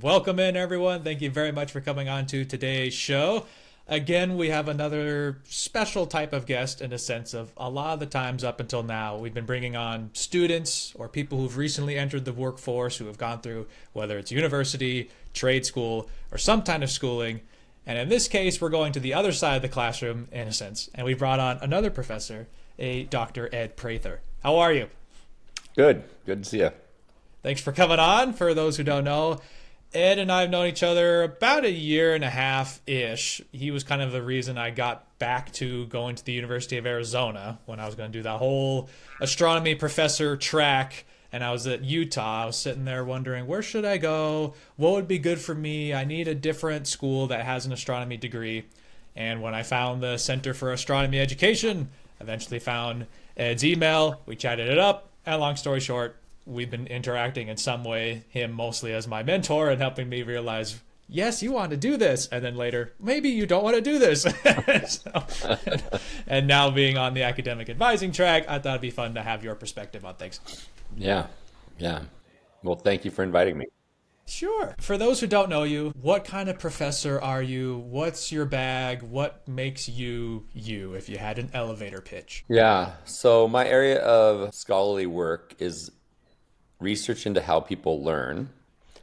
Welcome in, everyone. Thank you very much for coming on to today's show. Again, we have another special type of guest in a sense of a lot of the times up until now, we've been bringing on students or people who've recently entered the workforce who have gone through whether it's university, trade school, or some kind of schooling. And in this case, we're going to the other side of the classroom in a sense. And we brought on another professor, a Dr. Ed Prather. How are you? Good. Good to see you. Thanks for coming on. For those who don't know, Ed and I have known each other about a year and a half ish. He was kind of the reason I got back to going to the University of Arizona when I was going to do that whole astronomy professor track. And I was at Utah. I was sitting there wondering, where should I go? What would be good for me? I need a different school that has an astronomy degree. And when I found the Center for Astronomy Education, eventually found Ed's email. We chatted it up. And long story short, we've been interacting in some way, him mostly as my mentor and helping me realize, yes, you want to do this. And then later, maybe you don't want to do this. And now being on the academic advising track, I thought it'd be fun to have your perspective on things. Yeah. Yeah. Well, thank you for inviting me. Sure. For those who don't know you, what kind of professor are you? What's your bag? What makes you you if you had an elevator pitch? Yeah. So my area of scholarly work is research into how people learn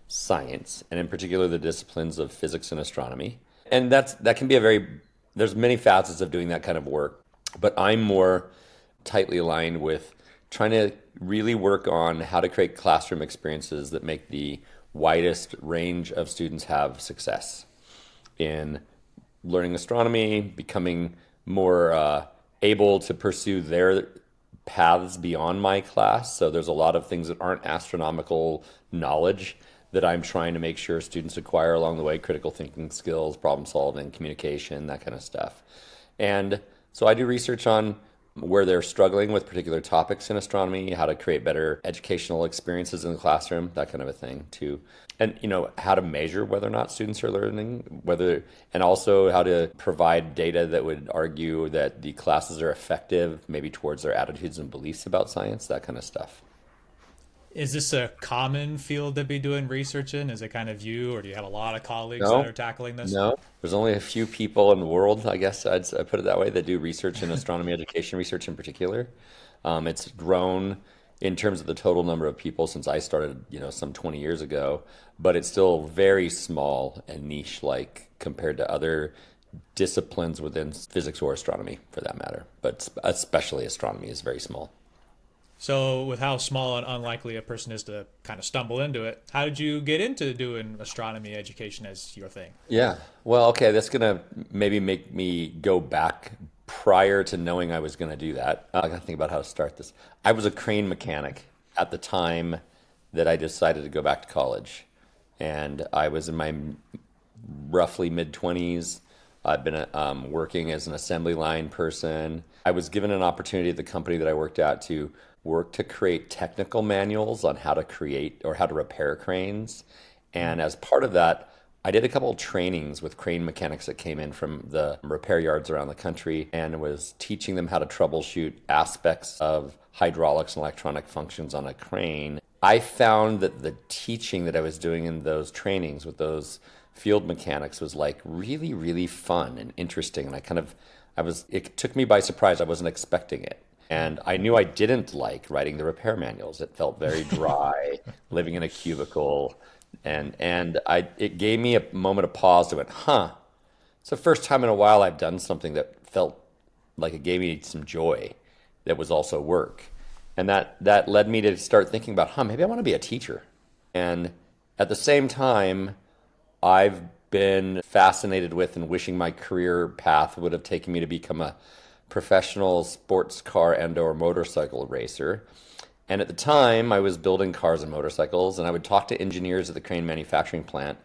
science, and in particular the disciplines of physics and astronomy. And that can be there's many facets of doing that kind of work, but I'm more tightly aligned with trying to really work on how to create classroom experiences that make the widest range of students have success in learning astronomy, becoming more able to pursue their paths beyond my class. So there's a lot of things that aren't astronomical knowledge that I'm trying to make sure students acquire along the way: critical thinking skills, problem solving, communication, that kind of stuff. And so I do research on where they're struggling with particular topics in astronomy, how to create better educational experiences in the classroom, that kind of a thing too. And how to measure whether or not students are learning, and also how to provide data that would argue that the classes are effective, maybe towards their attitudes and beliefs about science, that kind of stuff. Is this a common field to be doing research in? Is it kind of you, or do you have a lot of colleagues that No, are tackling this? no. There's only a few people in the world, I guess I put it that way, that do research in astronomy education, research in particular. It's grown in terms of the total number of people since I started, some 20 years ago, but it's still very small and niche, like compared to other disciplines within physics or astronomy, for that matter. But especially astronomy is very small. So, with how small and unlikely a person is to kind of stumble into it, how did you get into doing astronomy education as your thing? Yeah. Well, okay, that's gonna maybe make me go back prior to knowing I was gonna do that. I gotta think about how to start this. I was a crane mechanic at the time that I decided to go back to college, and I was in my roughly mid 20s. I've been working as an assembly line person. I was given an opportunity at the company that I worked at to work to create technical manuals on how to create or how to repair cranes. And as part of that, I did a couple of trainings with crane mechanics that came in from the repair yards around the country and was teaching them how to troubleshoot aspects of hydraulics and electronic functions on a crane. I found that the teaching that I was doing in those trainings with those field mechanics was like really, really fun and interesting. And it took me by surprise. I wasn't expecting it. And I knew I didn't like writing the repair manuals. It felt very dry, living in a cubicle. And it gave me a moment of pause. I went, huh, it's the first time in a while I've done something that felt like it gave me some joy that was also work. And that led me to start thinking about, maybe I want to be a teacher. And at the same time, I've been fascinated with and wishing my career path would have taken me to become a professional sports car and or motorcycle racer. And at the time, I was building cars and motorcycles, and I would talk to engineers at the crane manufacturing plant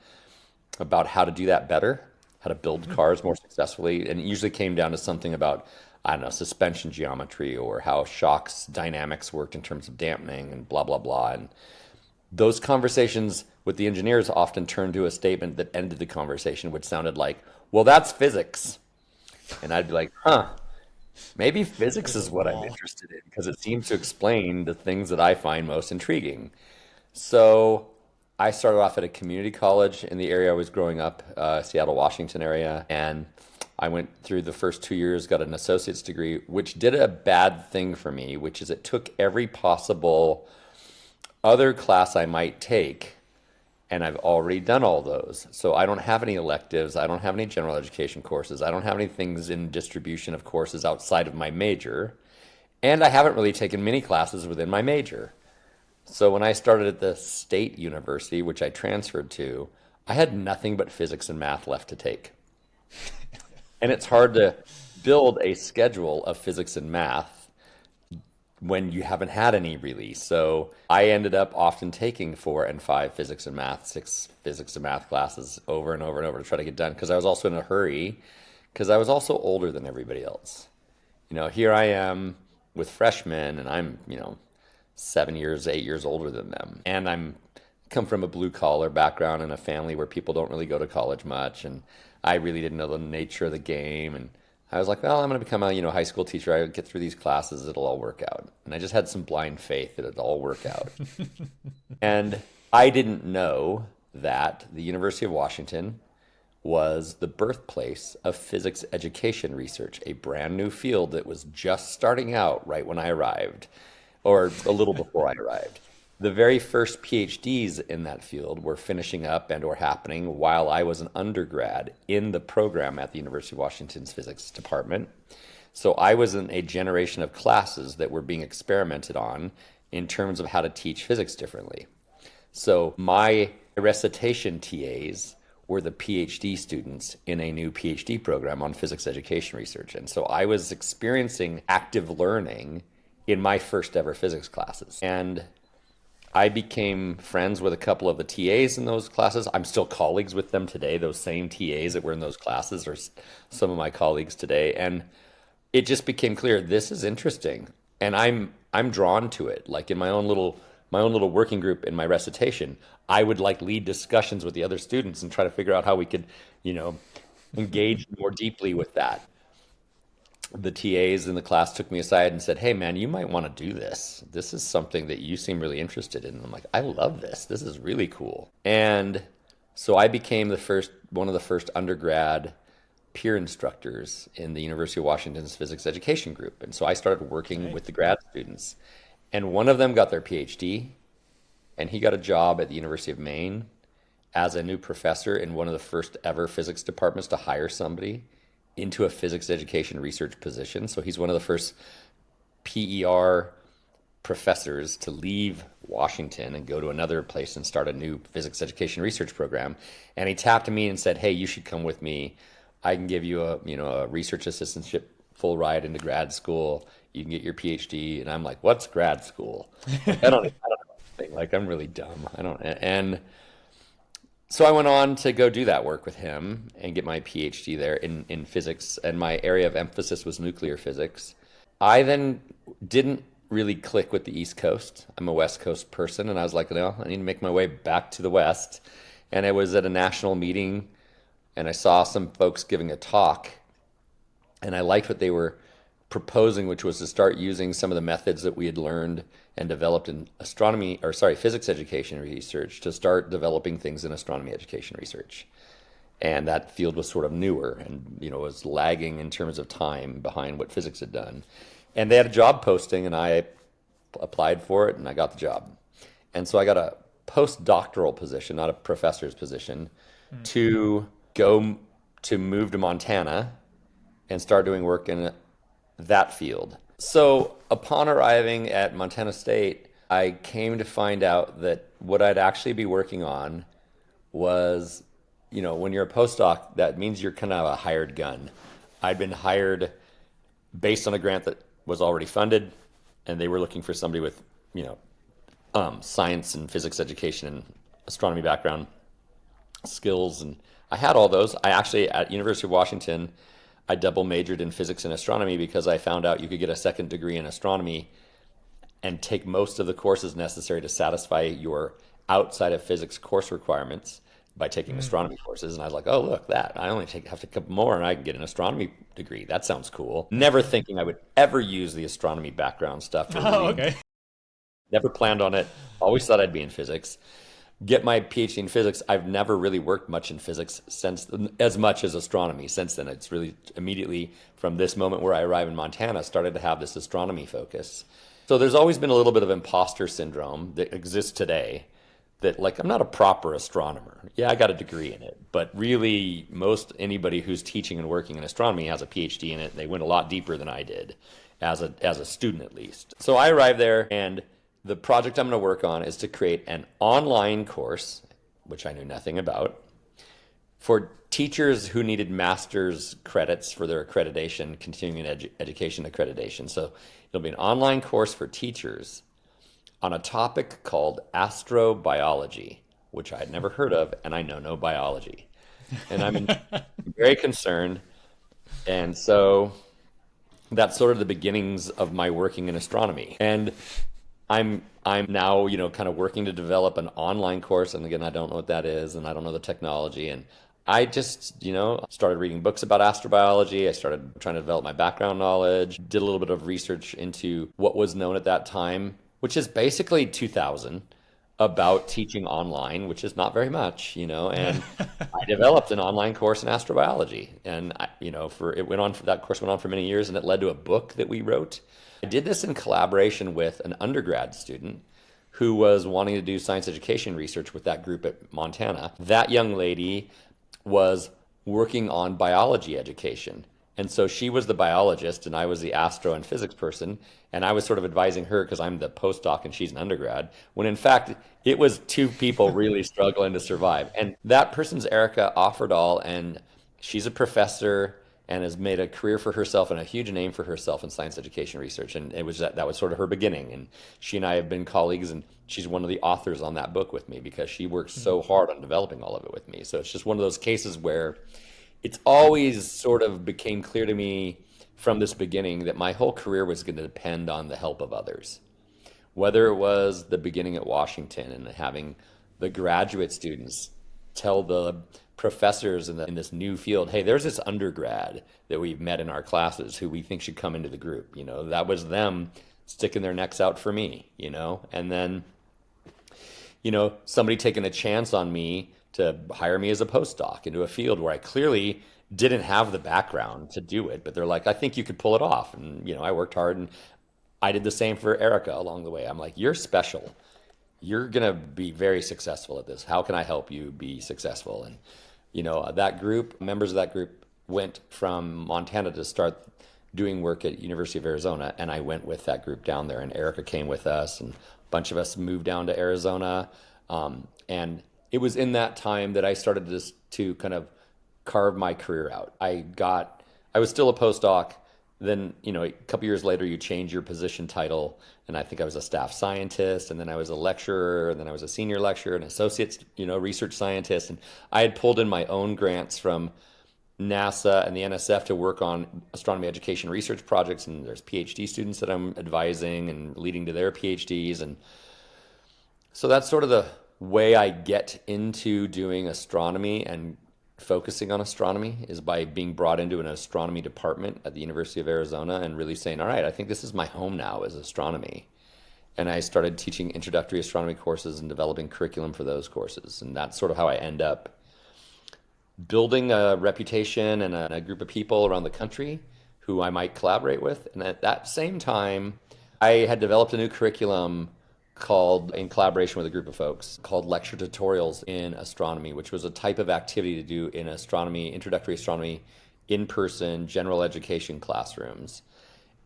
about how to do that better, how to build cars more successfully. And it usually came down to something about, I don't know, suspension geometry or how shocks dynamics worked in terms of dampening and blah, blah, blah. And those conversations with the engineers often turned to a statement that ended the conversation, which sounded like, well, that's physics. And I'd be like, maybe physics Hit the is what I'm wall. interested in because it seems to explain the things that I find most intriguing. So I started off at a community college in the area I was growing up, Seattle, Washington area, and I went through the first 2 years, got an associate's degree, which did a bad thing for me, which is it took every possible other class I might take, and I've already done all those. So I don't have any electives, I don't have any general education courses, I don't have any things in distribution of courses outside of my major, and I haven't really taken many classes within my major. So when I started at the state university, which I transferred to, I had nothing but physics and math left to take. And it's hard to build a schedule of physics and math when you haven't had any really. So I ended up often taking 4 and 5 physics and math, 6 physics and math classes over and over and over to try to get done because I was also in a hurry because I was also older than everybody else. Here I am with freshmen and I'm, 7 years, 8 years older than them. And I'm come from a blue collar background in a family where people don't really go to college much. And I really didn't know the nature of the game. And I was like, well, I'm going to become a, high school teacher. I get through these classes. It'll all work out. And I just had some blind faith that it'll all work out. And I didn't know that the University of Washington was the birthplace of physics education research, a brand new field that was just starting out right when I arrived, or a little before I arrived. The very first PhDs in that field were finishing up and or happening while I was an undergrad in the program at the University of Washington's physics department. So I was in a generation of classes that were being experimented on in terms of how to teach physics differently. So my recitation TAs were the PhD students in a new PhD program on physics education research. And so I was experiencing active learning in my first ever physics classes. And I became friends with a couple of the TAs in those classes. I'm still colleagues with them today. Those same TAs that were in those classes are some of my colleagues today. And it just became clear this is interesting. And I'm drawn to it. Like in my own little working group in my recitation, I would like lead discussions with the other students and try to figure out how we could, engage more deeply with that. The TAs in the class took me aside and said, hey man, you might want to do this. This is something that you seem really interested in. And I'm like, I love this. This is really cool. And so I became one of the first undergrad peer instructors in the University of Washington's physics education group. And so I started working with the grad students. And one of them got their PhD, and he got a job at the University of Maine as a new professor in one of the first ever physics departments to hire somebody into a physics education research position. So he's one of the first PER professors to leave Washington and go to another place and start a new physics education research program. And he tapped me and said, hey, you should come with me. I can give you a research assistantship full ride into grad school. You can get your PhD. And I'm like, what's grad school? I don't know anything. Like, I'm really dumb. And so I went on to go do that work with him and get my PhD there in physics. And my area of emphasis was nuclear physics. I then didn't really click with the East Coast. I'm a West Coast person. And I was like, no, I need to make my way back to the West. And I was at a national meeting and I saw some folks giving a talk. And I liked what they were proposing, which was to start using some of the methods that we had learned and developed in physics education research to start developing things in astronomy education research. And that field was sort of newer and, was lagging in terms of time behind what physics had done. And they had a job posting and I applied for it and I got the job. And so I got a postdoctoral position, not a professor's position, to move to Montana and start doing work in that field. So upon arriving at Montana State, I came to find out that what I'd actually be working on was, when you're a postdoc, that means you're kind of a hired gun. I'd been hired based on a grant that was already funded, and they were looking for somebody with, science and physics education and astronomy background skills. And I had all those. I actually, at University of Washington, I double majored in physics and astronomy because I found out you could get a second degree in astronomy and take most of the courses necessary to satisfy your outside of physics course requirements by taking astronomy courses. And I was like, oh, look, that. I only have to couple more and I can get an astronomy degree. That sounds cool. Never thinking I would ever use the astronomy background stuff. Oh, okay. Never planned on it. Always thought I'd be in physics. get my PhD in physics, I've never really worked much in physics since, as much as astronomy since then. It's really immediately from this moment where I arrive in Montana, started to have this astronomy focus. So there's always been a little bit of imposter syndrome that exists today that like I'm not a proper astronomer. Yeah, I got a degree in it, but really most anybody who's teaching and working in astronomy has a PhD in it. They went a lot deeper than I did as a student at least. So I arrived there and the project I'm going to work on is to create an online course, which I knew nothing about, for teachers who needed master's credits for their accreditation, continuing education accreditation. So it'll be an online course for teachers on a topic called astrobiology, which I had never heard of, and I know no biology. And I'm very concerned. And so that's sort of the beginnings of my working in astronomy. And I'm now, kind of working to develop an online course. And again, I don't know what that is, and I don't know the technology. And I just, started reading books about astrobiology. I started trying to develop my background knowledge, did a little bit of research into what was known at that time, which is basically 2000, about teaching online, which is not very much, and I developed an online course in astrobiology. And, that course went on for many years, and it led to a book that we wrote. I did this in collaboration with an undergrad student who was wanting to do science education research with that group at Montana. That young lady was working on biology education. And so she was the biologist and I was the astro and physics person. And I was sort of advising her because I'm the postdoc and she's an undergrad, when in fact it was two people really struggling to survive. And that person's Erica Offerdahl, and she's a professor and has made a career for herself and a huge name for herself in science education research. And it was that was sort of her beginning. And she and I have been colleagues, and she's one of the authors on that book with me because she works so hard on developing all of it with me. So it's just one of those cases where it's always sort of became clear to me from this beginning that my whole career was going to depend on the help of others. Whether it was the beginning at Washington and having the graduate students tell the professors in this new field, hey, there's this undergrad that we've met in our classes who we think should come into the group. That was them sticking their necks out for me, and then, somebody taking a chance on me to hire me as a postdoc into a field where I clearly didn't have the background to do it, but they're like, I think you could pull it off. And, I worked hard, and I did the same for Erica along the way. I'm like, you're special. You're going to be very successful at this. How can I help you be successful? And, that group, members of that group went from Montana to start doing work at University of Arizona. And I went with that group down there, and Erica came with us, and a bunch of us moved down to Arizona. And it was in that time that I started to kind of carve my career out. I was still a postdoc. Then, a couple years later, you change your position title. And I think I was a staff scientist, and then I was a lecturer, and then I was a senior lecturer, an associate, research scientist. And I had pulled in my own grants from NASA and the NSF to work on astronomy education research projects. And there's PhD students that I'm advising and leading to their PhDs. And so that's sort of the way I get into doing astronomy and focusing on astronomy, is by being brought into an astronomy department at the University of Arizona and really saying, all right, I think this is my home now, is astronomy. And I started teaching introductory astronomy courses and developing curriculum for those courses. And that's sort of how I end up building a reputation and a group of people around the country who I might collaborate with. And at that same time, I had developed a new curriculum in collaboration with a group of folks, called lecture tutorials in astronomy, which was a type of activity to do in astronomy, introductory astronomy, in-person general education classrooms.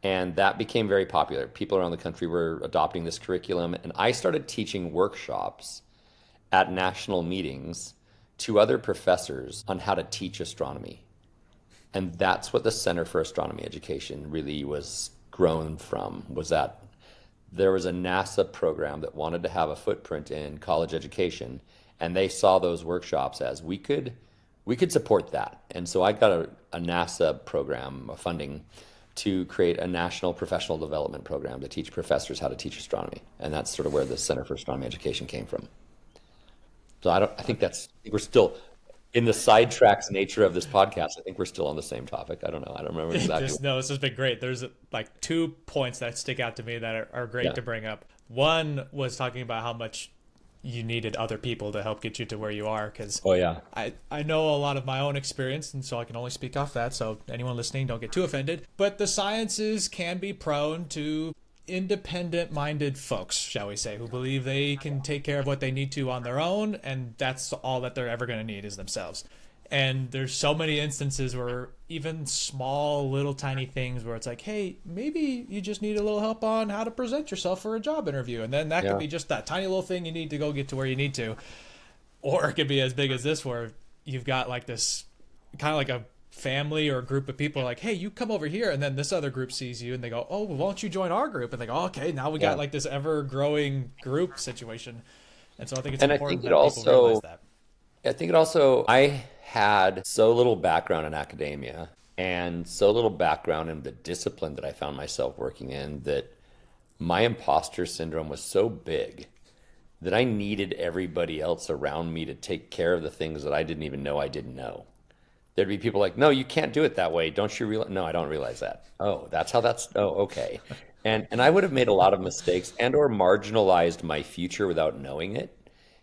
And that became very popular. People around the country were adopting this curriculum, and I started teaching workshops at national meetings to other professors on how to teach astronomy. And that's what the Center for Astronomy Education really was grown from, was that there was a NASA program that wanted to have a footprint in college education, and they saw those workshops as we could support that. And so I got a NASA program, a funding, to create a national professional development program to teach professors how to teach astronomy. And that's sort of where the Center for Astronomy Education came from. So I think we're still in the sidetracks nature of this podcast. I think we're still on the same topic. I don't know. I don't remember exactly. No, this has been great. There's like 2 points that stick out to me that are great Yeah. to bring up. One was talking about how much you needed other people to help get you to where you are. Because Oh yeah. I know a lot of my own experience, and so I can only speak off that. So anyone listening, don't get too offended. But the sciences can be prone to independent minded folks, shall we say, who believe they can take care of what they need to on their own, and that's all that they're ever going to need is themselves. And there's so many instances where even small little tiny things where it's like, hey, maybe you just need a little help on how to present yourself for a job interview, and then that could Yeah. be just that tiny little thing you need to go get to where you need to. Or it could be as big as this, where you've got like this kind of like a family or a group of people like, hey, you come over here, and then this other group sees you and they go, oh, well, why don't you join our group? And they go, oh, okay, now we got Yeah. like this ever growing group situation. And so I think it's And important that people realize that. I had so little background in academia and so little background in the discipline that I found myself working in that my imposter syndrome was so big that I needed everybody else around me to take care of the things that I didn't even know I didn't know. There'd be people like, no, you can't do it that way. Don't you realize? No, I don't realize that. Oh, that's how that's, oh, okay. And I would have made a lot of mistakes and or marginalized my future without knowing it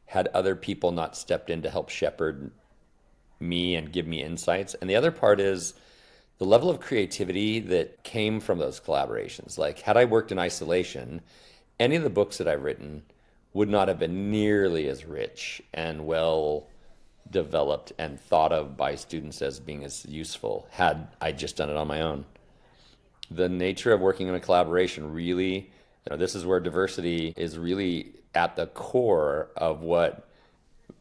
had other people not stepped in to help shepherd me and give me insights. And the other part is the level of creativity that came from those collaborations. Like, had I worked in isolation, any of the books that I've written would not have been nearly as rich and well developed and thought of by students as being as useful had I just done it on my own. The nature of working in a collaboration really, this is where diversity is really at the core of what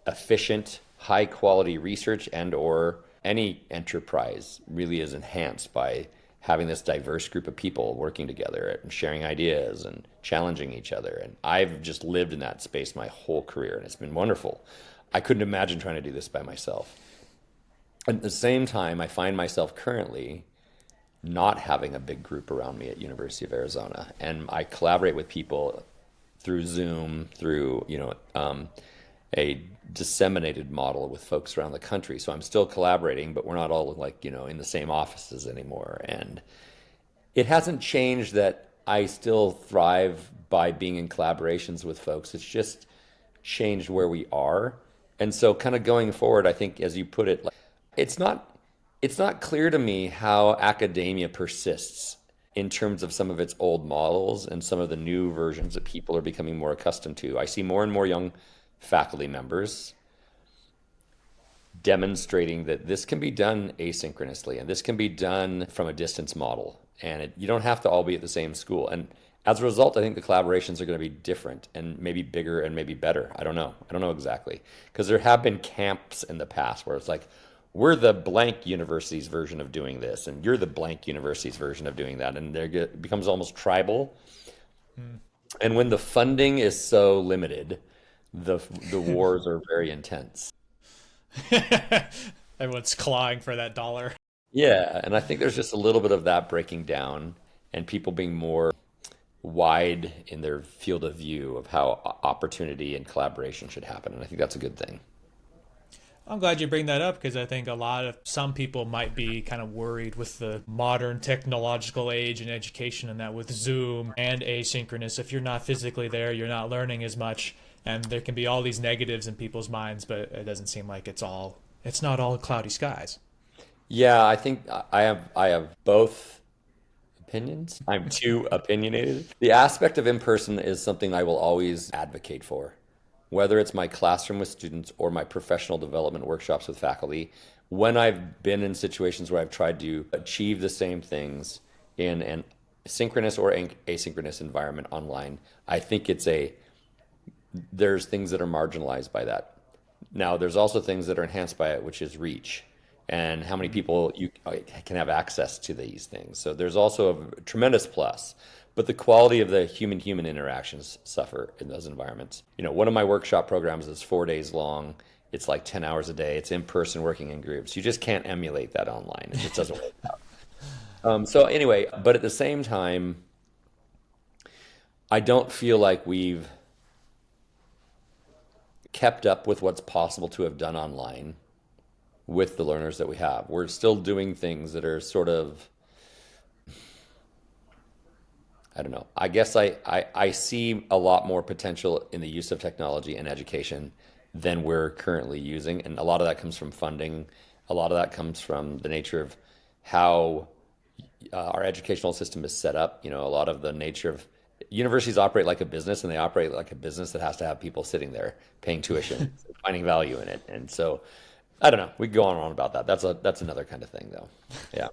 efficient, high quality research and or any enterprise really is enhanced by having this diverse group of people working together and sharing ideas and challenging each other. And I've just lived in that space my whole career, and it's been wonderful. I couldn't imagine trying to do this by myself. At the same time, I find myself currently not having a big group around me at University of Arizona, and I collaborate with people through Zoom, through a disseminated model with folks around the country. So I'm still collaborating, but we're not all like in the same offices anymore. And it hasn't changed that I still thrive by being in collaborations with folks. It's just changed where we are. And so kind of going forward, I think as you put it, like, it's not it's not clear to me how academia persists in terms of some of its old models and some of the new versions that people are becoming more accustomed to. I see more and more young faculty members demonstrating that this can be done asynchronously and this can be done from a distance model. And you don't have to all be at the same school. And as a result, I think the collaborations are going to be different and maybe bigger and maybe better. I don't know. I don't know exactly. Because there have been camps in the past where it's like, we're the blank university's version of doing this, and you're the blank university's version of doing that. And it becomes almost tribal. And when the funding is so limited, the wars are very intense. Everyone's clawing for that dollar. Yeah, and I think there's just a little bit of that breaking down and people being more wide in their field of view of how opportunity and collaboration should happen. And I think that's a good thing. I'm glad you bring that up because I think some people might be kind of worried with the modern technological age and education, and that with Zoom and asynchronous, if you're not physically there, you're not learning as much, and there can be all these negatives in people's minds, but it doesn't seem like it's not all cloudy skies. Yeah, I think I have both opinions. I'm too opinionated. The aspect of in person is something I will always advocate for, whether it's my classroom with students or my professional development workshops with faculty. When I've been in situations where I've tried to achieve the same things in an synchronous or asynchronous environment online, I think there's things that are marginalized by that. Now, there's also things that are enhanced by it, which is reach and how many people you can have access to these things. So there's also a tremendous plus, but the quality of the human-human interactions suffer in those environments. One of my workshop programs is 4 days long. It's like 10 hours a day. It's in person working in groups. You just can't emulate that online. It just doesn't work out. So anyway, but at the same time, I don't feel like we've kept up with what's possible to have done online with the learners that we have. We're still doing things that are sort of, I don't know. I guess I see a lot more potential in the use of technology in education than we're currently using. And a lot of that comes from funding. A lot of that comes from the nature of how our educational system is set up. You know, a lot of the nature of universities operate like a business, and they operate like a business that has to have people sitting there paying tuition, finding value in it. And so I don't know. We can go on and on about that. That's another kind of thing though. Yeah.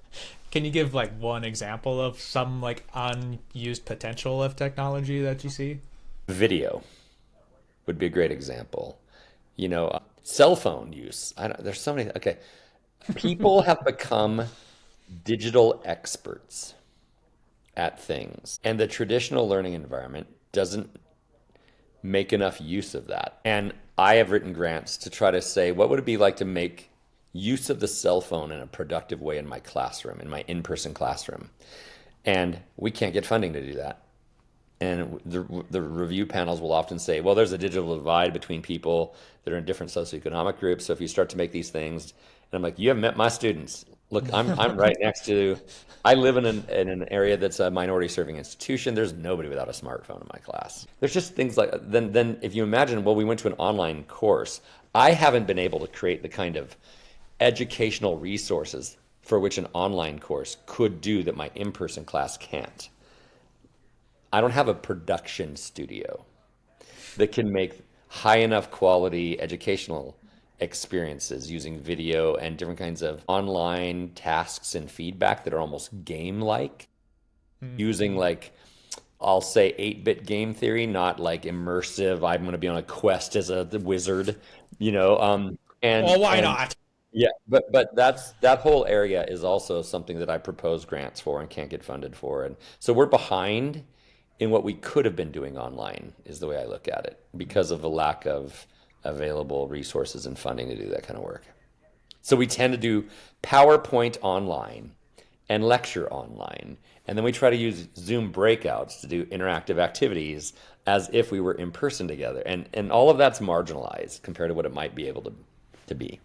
Can you give like one example of some like unused potential of technology that you see? Video would be a great example. You know, cell phone use. I don't, there's so many. Okay. People have become digital experts at things, and the traditional learning environment doesn't make enough use of that. And I have written grants to try to say, what would it be like to make use of the cell phone in a productive way in my classroom, in my in-person classroom? And we can't get funding to do that. And the review panels will often say, well, there's a digital divide between people that are in different socioeconomic groups. So if you start to make these things, and I'm like, you haven't met my students. Look, I'm right next to, I live in an area that's a minority serving institution. There's nobody without a smartphone in my class. There's just things like, then if you imagine, well, we went to an online course. I haven't been able to create the kind of educational resources for which an online course could do that my in-person class can't. I don't have a production studio that can make high enough quality educational experiences using video and different kinds of online tasks and feedback that are almost game-like, using like I'll say 8-bit game theory, not like immersive. I'm going to be on a quest as a the wizard, you know. Well, why And not? yeah, but that whole area is also something that I propose grants for and can't get funded for, and so we're behind in what we could have been doing online, is the way I look at it, because of the lack of available resources and funding to do that kind of work. So we tend to do PowerPoint online and lecture online. And then we try to use Zoom breakouts to do interactive activities as if we were in person together. And all of that's marginalized compared to what it might be able to be.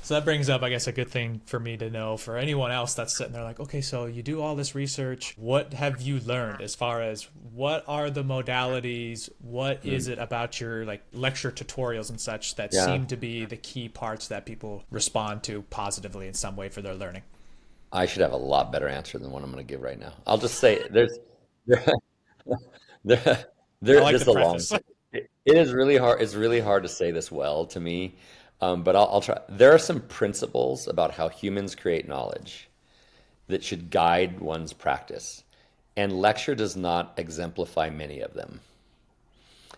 So that brings up, I guess, a good thing for me to know for anyone else that's sitting there like, okay, so you do all this research. What have you learned as far as what are the modalities? What is it about your like lecture tutorials and such that Yeah. seem to be the key parts that people respond to positively in some way for their learning? I should have a lot better answer than what I'm going to give right now. I'll just say there, there, I this like is the a long preface. thing. It is really hard. It's really hard to say this well to me, but I'll try. There are some principles about how humans create knowledge that should guide one's practice, and lecture does not exemplify many of them.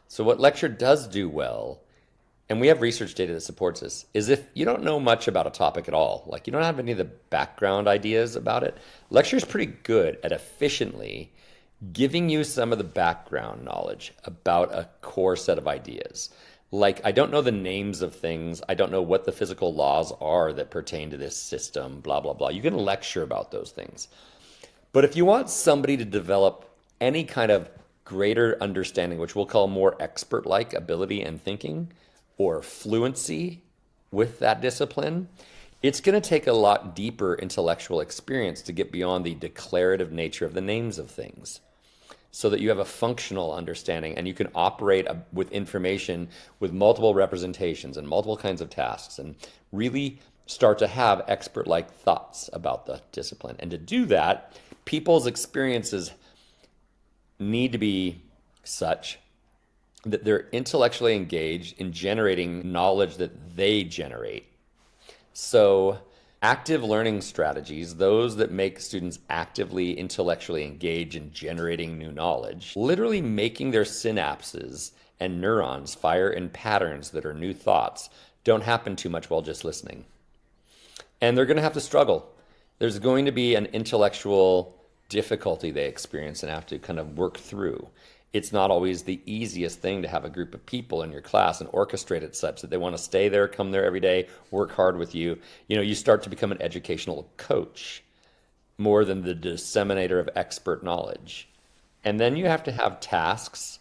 So what lecture does do well, and we have research data that supports this, is if you don't know much about a topic at all, like you don't have any of the background ideas about it, lecture is pretty good at efficiently giving you some of the background knowledge about a core set of ideas. Like, I don't know the names of things. I don't know what the physical laws are that pertain to this system, blah, blah, blah. You can lecture about those things. But if you want somebody to develop any kind of greater understanding, which we'll call more expert-like ability and thinking, or fluency with that discipline, it's going to take a lot deeper intellectual experience to get beyond the declarative nature of the names of things, so that you have a functional understanding and you can operate with information with multiple representations and multiple kinds of tasks and really start to have expert-like thoughts about the discipline. And to do that, people's experiences need to be such that they're intellectually engaged in generating knowledge that they generate. So, active learning strategies, those that make students actively intellectually engage in generating new knowledge, literally making their synapses and neurons fire in patterns that are new thoughts, don't happen too much while just listening. And they're going to have to struggle. There's going to be an intellectual difficulty they experience and have to kind of work through. It's not always the easiest thing to have a group of people in your class and orchestrate it such that they want to stay there, come there every day, work hard with you. You know, you start to become an educational coach more than the disseminator of expert knowledge. And then you have to have tasks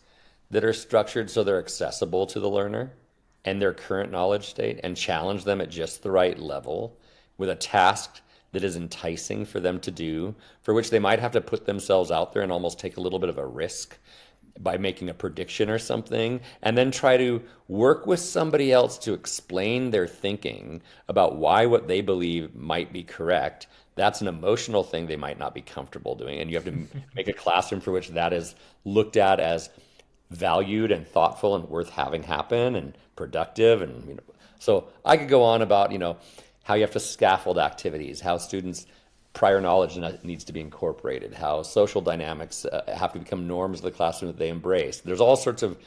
that are structured so they're accessible to the learner and their current knowledge state, and challenge them at just the right level with a task that is enticing for them to do, for which they might have to put themselves out there and almost take a little bit of a risk by making a prediction or something, and then try to work with somebody else to explain their thinking about why what they believe might be correct. That's an emotional thing they might not be comfortable doing. And you have to make a classroom for which that is looked at as valued and thoughtful and worth having happen and productive. And, so I could go on about, how you have to scaffold activities, how students prior knowledge needs to be incorporated, how social dynamics have to become norms of the classroom that they embrace. There's all sorts of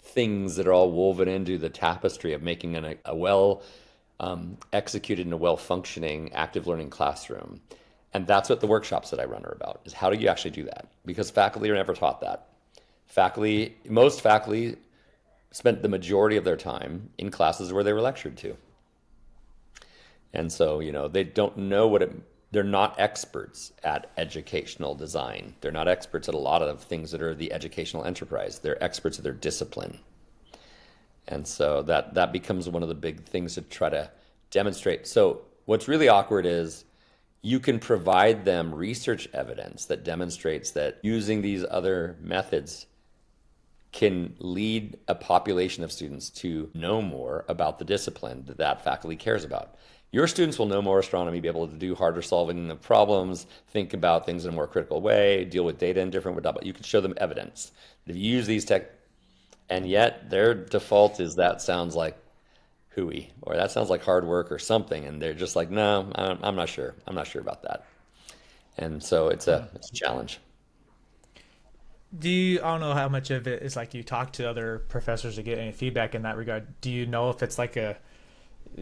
things that are all woven into the tapestry of making a well executed and a well functioning active learning classroom. And that's what the workshops that I run are about, is how do you actually do that? Because faculty are never taught that. Most faculty spent the majority of their time in classes where they were lectured to. And so, they don't know they're not experts at educational design. They're not experts at a lot of things that are the educational enterprise. They're experts at their discipline. And so that becomes one of the big things to try to demonstrate. So what's really awkward is you can provide them research evidence that demonstrates that using these other methods can lead a population of students to know more about the discipline that faculty cares about. Your students will know more astronomy, be able to do harder solving of problems, think about things in a more critical way, deal with data in different ways, but you can show them evidence. If you use these and yet their default is that sounds like hooey, or that sounds like hard work or something, and they're just like, no, I'm not sure. I'm not sure about that. And so it's a challenge. I don't know how much of it is like you talk to other professors to get any feedback in that regard. Do you know if it's like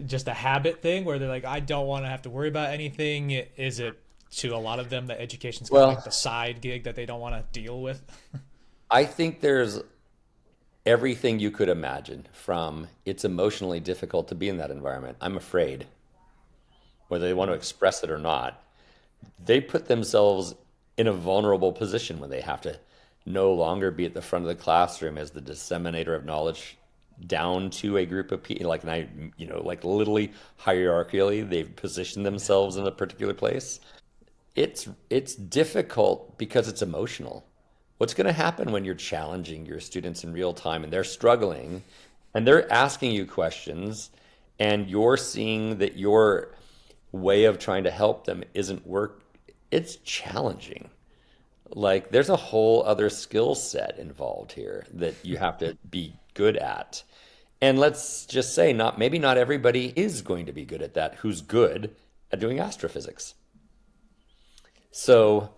just a habit thing where they're like, I don't want to have to worry about anything? Is it to a lot of them that education's kind of like the side gig that they don't want to deal with? I think there's everything you could imagine, from it's emotionally difficult to be in that environment. I'm afraid, whether they want to express it or not. They put themselves in a vulnerable position when they have to no longer be at the front of the classroom as the disseminator of knowledge down to a group of people, like literally hierarchically, they've positioned themselves in a particular place. It's difficult because it's emotional. What's going to happen when you're challenging your students in real time and they're struggling and they're asking you questions and you're seeing that your way of trying to help them isn't work? It's challenging. Like, there's a whole other skill set involved here that you have to be good at. And let's just say maybe not everybody is going to be good at that who's good at doing astrophysics. So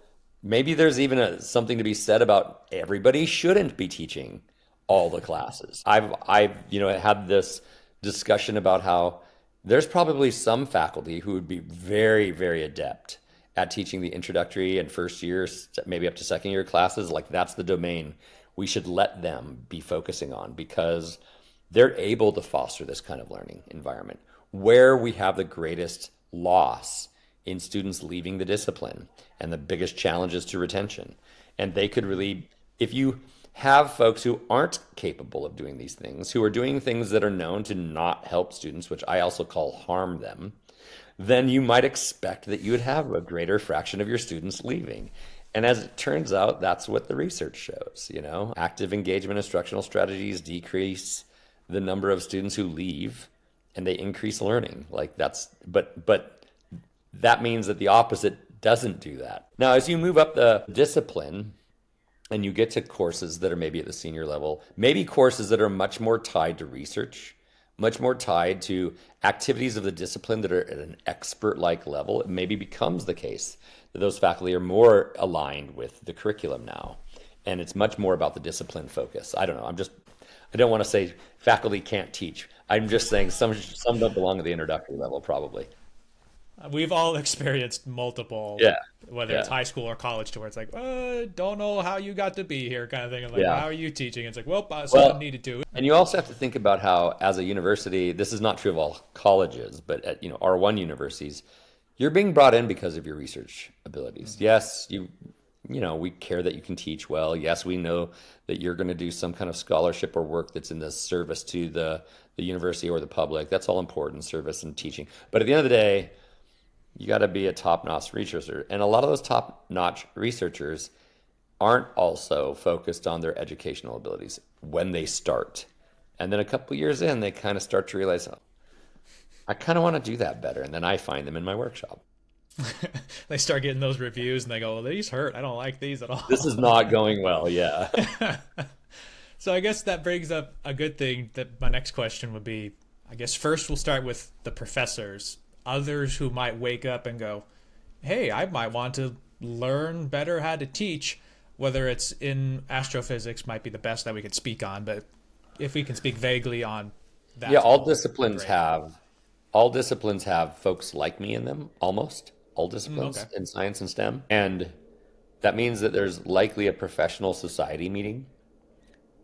maybe there's even something to be said about everybody shouldn't be teaching all the classes. I've had this discussion about how there's probably some faculty who would be very, very adept at teaching the introductory and first year, maybe up to second year classes. Like, that's the domain we should let them be focusing on, because they're able to foster this kind of learning environment. Where we have the greatest loss in students leaving the discipline and the biggest challenges to retention. And they could really, if you have folks who aren't capable of doing these things, who are doing things that are known to not help students, which I also call harm them, then you might expect that you would have a greater fraction of your students leaving. And as it turns out, that's what the research shows. Active engagement instructional strategies decrease the number of students who leave, and they increase learning. But that means that the opposite doesn't do that. Now, as you move up the discipline and you get to courses that are maybe at the senior level, maybe courses that are much more tied to research, much more tied to activities of the discipline that are at an expert-like level, it maybe becomes the case that those faculty are more aligned with the curriculum now. And it's much more about the discipline focus. I don't know. I don't want to say faculty can't teach. I'm just saying some don't belong at the introductory level, probably. We've all experienced multiple, Yeah. whether it's high school or college, to where it's like, don't know how you got to be here, kind of thing. And like, Yeah. how are you teaching? It's like, someone needed to. And you also have to think about how, as a university, this is not true of all colleges, but at R1 universities, you're being brought in because of your research abilities. Yes, we care that you can teach well. Yes, we know that you're going to do some kind of scholarship or work that's in the service to the university or the public. That's all important, service and teaching. But at the end of the day, You got to be a top-notch researcher. And a lot of those top-notch researchers aren't also focused on their educational abilities when they start. And then a couple years in, they kind of start to realize, oh, I kind of want to do that better. And then I find them in my workshop. They start getting those reviews and they go, well, these hurt. I don't like these at This all. is not going well. Yeah. So I guess that brings up a good thing that my next question would be, I guess first we'll start with the professors, others who might wake up and go, hey, I might want to learn better how to teach, whether it's in astrophysics might be the best that we could speak on, but if we can speak vaguely on that, Yeah, great. all disciplines have folks like me in them, almost all Okay. disciplines in science and STEM. And that means that there's likely a professional society meeting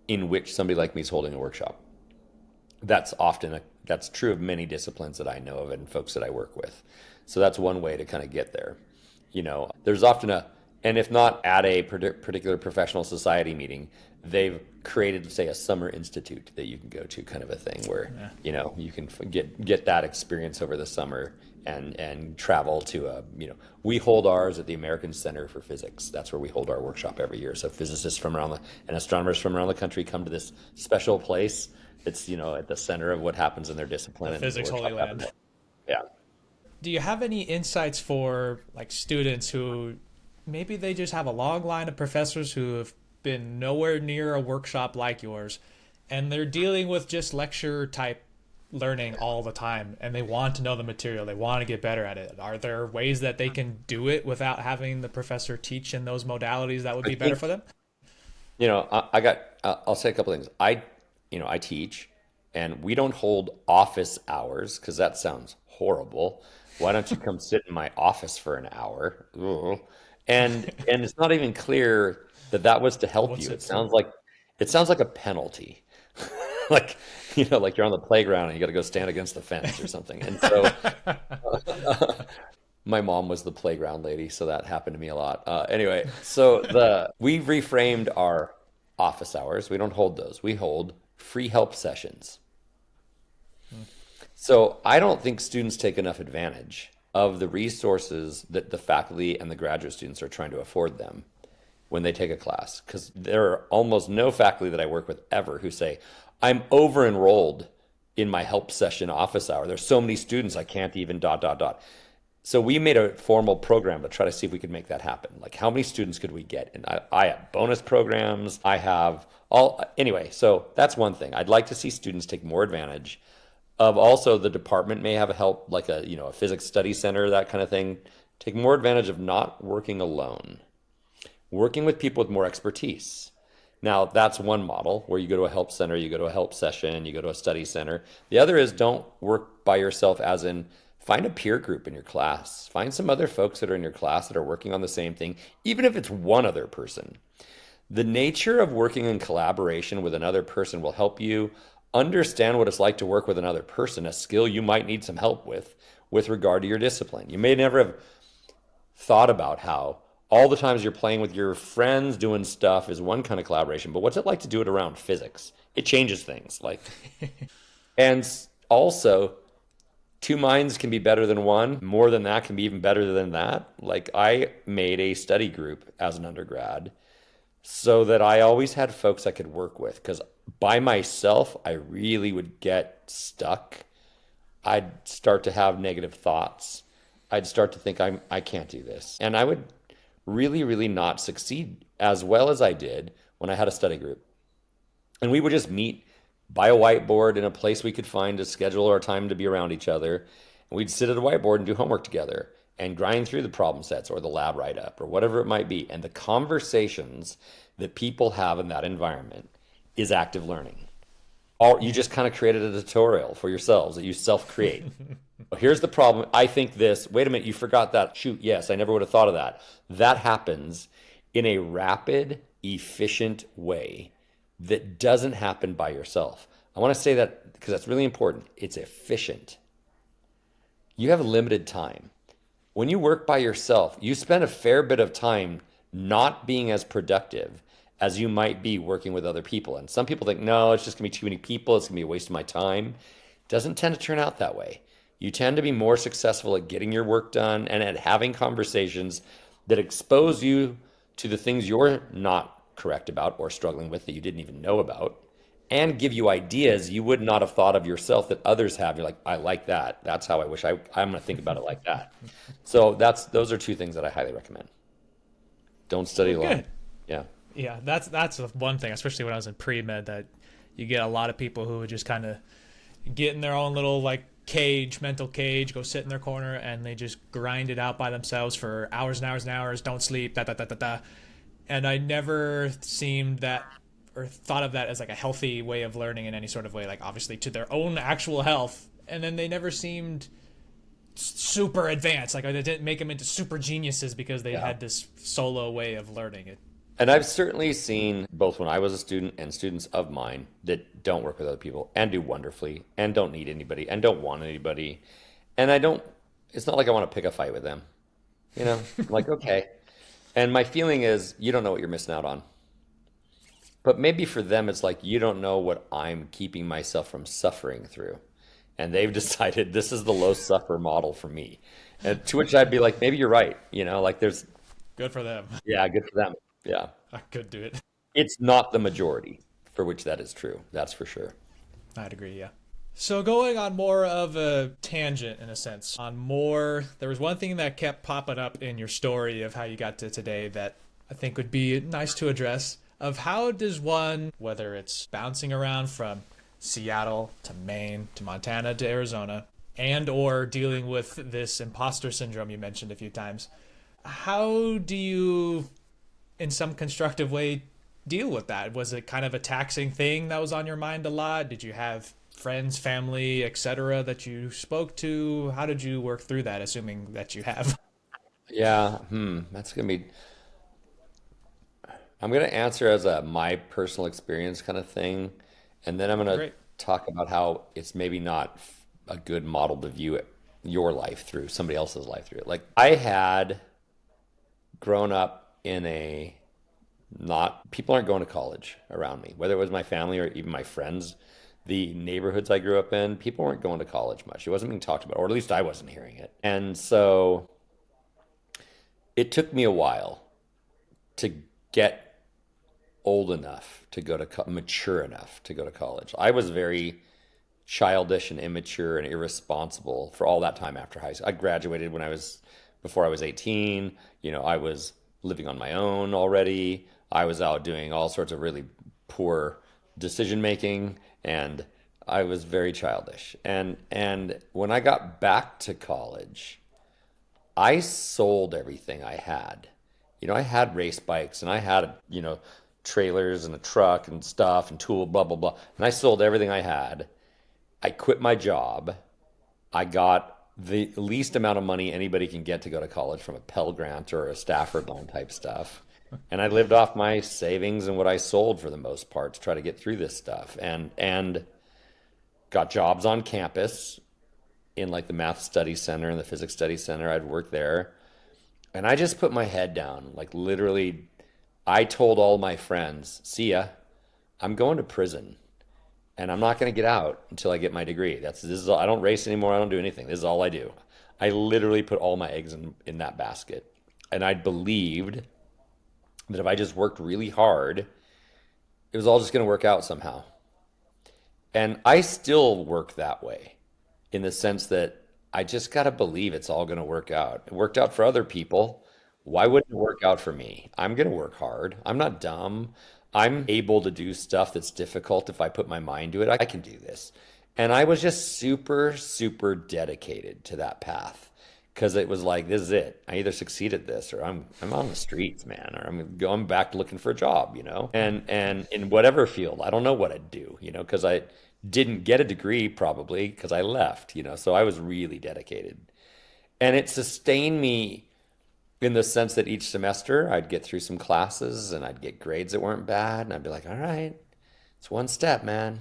in which somebody like me is holding a workshop. That's true of many disciplines that I know of and folks that I work with. So that's one way to kind of get there. There's often and if not at a particular professional society meeting, they've created, say, a summer institute that you can go to, kind of a thing where, Yeah. you can get that experience over the summer and travel to we hold ours at the American Center for Physics. That's where we hold our workshop every year. So physicists and astronomers from around the country come to this special place. It's, at the center of what happens in their discipline, The and the physics holy workshop happens. land. Yeah. Do you have any insights for like students who maybe they just have a long line of professors who have been nowhere near a workshop like yours and they're dealing with just lecture type learning all the time and they want to know the material, they want to get better at it? Are there ways that they can do it without having the professor teach in those modalities that would I be better think, for them? I'll say a couple things. I teach, and we don't hold office hours because that sounds horrible. Why don't you come sit in my office for an hour? Ugh. And it's not even clear that that was to help What's you. it It for? sounds like a penalty. Like, like you're on the playground and you got to go stand against the fence or something. And so my mom was the playground lady, so that happened to me a lot. Anyway, so the we reframed our office hours. We don't hold those. We hold free help sessions. So I don't think students take enough advantage of the resources that the faculty and the graduate students are trying to afford them when they take a class. Because there are almost no faculty that I work with ever who say, I'm over enrolled in my help session office hour. There's so many students I can't even dot dot dot. So we made a formal program to try to see if we could make that happen. Like, how many students could we get? And I have bonus programs. I have all, anyway, so that's one thing. I'd like to see students take more advantage of, also the department may have a help, like a physics study center, that kind of thing. Take more advantage of not working alone, working with people with more expertise. Now, that's one model where you go to a help center, you go to a help session, you go to a study center. The other is don't work by yourself, as in find a peer group in your class. Find some other folks that are in your class that are working on the same thing, even if it's one other person. The nature of working in collaboration with another person will help you understand what it's like to work with another person, a skill you might need some help with regard to your discipline. You may never have thought about how all the times you're playing with your friends doing stuff is one kind of collaboration, but what's it like to do it around physics? It changes things. And also, two minds can be better than one. More than that can be even better than that. Like, I made a study group as an undergrad so that I always had folks I could work with, because by myself, I really would get stuck. I'd start to have negative thoughts. I'd start to think I can't do this. And I would really, really not succeed as well as I did when I had a study group. And we would just meet by a whiteboard in a place we could find to schedule our time to be around each other. And we'd sit at a whiteboard and do homework together and grind through the problem sets or the lab write up or whatever it might be. And the conversations that people have in that environment is active learning. Or you just kind of created a tutorial for yourselves that you self-create. Well, here's the problem. I think this. Wait a minute, you forgot that. Shoot, yes, I never would have thought of that. That happens in a rapid, efficient way that doesn't happen by yourself. I want to say that because that's really important. It's efficient. You have limited time. When you work by yourself, you spend a fair bit of time not being as productive as you might be working with other people. And some people think, no, it's just going to be too many people. It's going to be a waste of my time. It doesn't tend to turn out that way. You tend to be more successful at getting your work done and at having conversations that expose you to the things you're not correct about or struggling with that you didn't even know about, and give you ideas you would not have thought of yourself that others have. You're like, I like that. That's how I wish I'm going to think about it like that. So those are two things that I highly recommend. Don't study Well, alone. good. Yeah. Yeah, that's the one thing, especially when I was in pre-med, that you get a lot of people who would just kind of get in their own little like cage, mental cage, go sit in their corner, and they just grind it out by themselves for hours and hours and hours, don't sleep, da da da da da. And I never seemed that or thought of that as like a healthy way of learning in any sort of way, like obviously to their own actual health. And then they never seemed super advanced, like they didn't make them into super geniuses because they Yeah. had this solo way of learning it. And I've certainly seen both when I was a student and students of mine that don't work with other people and do wonderfully and don't need anybody and don't want anybody. And I don't, it's not like I want to pick a fight with them. I'm like, okay. And my feeling is you don't know what you're missing out on. But maybe for them, it's like you don't know what I'm keeping myself from suffering through. And they've decided this is the low suffer model for me. And to which I'd be like, maybe you're right. Like there's, Good for them. yeah, good for them. Yeah. I could do it. It's not the majority for which that is true. That's for sure. I'd agree, yeah. So going on more of a tangent in a sense, on more, there was one thing that kept popping up in your story of how you got to today that I think would be nice to address, of how does one, whether it's bouncing around from Seattle to Maine to Montana to Arizona, and or dealing with this imposter syndrome you mentioned a few times, how do you, in some constructive way, deal with that? Was it kind of a taxing thing that was on your mind a lot? Did you have friends, family, etc. that you spoke to? How did you work through that, assuming that you have? Yeah, that's gonna be. I'm gonna answer as a my personal experience kind of thing, and then I'm gonna Great. talk about how it's maybe not a good model to view your life through somebody else's life through it. Like I had grown up in a not people aren't going to college around me, whether it was my family or even my friends. The neighborhoods I grew up in, people weren't going to college much. It wasn't being talked about, or at least I wasn't hearing it. And so it took me a while to get old enough to go to mature enough to go to college. I was very childish and immature and irresponsible for all that time after high school. I graduated when I was before I was 18. I was living on my own already. I was out doing all sorts of really poor decision making, and I was very childish. And when I got back to college, I sold everything I had. I had race bikes and I had, trailers and a truck and stuff and tool, blah, blah, blah. And I sold everything I had. I quit my job. I got the least amount of money anybody can get to go to college from a Pell Grant or a Stafford loan type stuff. And I lived off my savings and what I sold for the most part to try to get through this stuff. And got jobs on campus in like the math study center and the physics study center. I'd work there. And I just put my head down. Like literally, I told all my friends, see ya, I'm going to prison and I'm not going to get out until I get my degree. This is all, I don't race anymore. I don't do anything. This is all I do. I literally put all my eggs in that basket. And I believed that if I just worked really hard, it was all just going to work out somehow. And I still work that way in the sense that I just got to believe it's all going to work out. It worked out for other people. Why wouldn't it work out for me? I'm going to work hard. I'm not dumb. I'm able to do stuff that's difficult if I put my mind to it. I can do this. And I was just super, super dedicated to that path because it was like, this is it. I either succeed at this or I'm on the streets, man, or I'm going back looking for a job. And in whatever field, I don't know what I'd do, because I didn't get a degree probably because I left. So I was really dedicated. And it sustained me in the sense that each semester I'd get through some classes and I'd get grades that weren't bad. And I'd be like, all right, it's one step, man.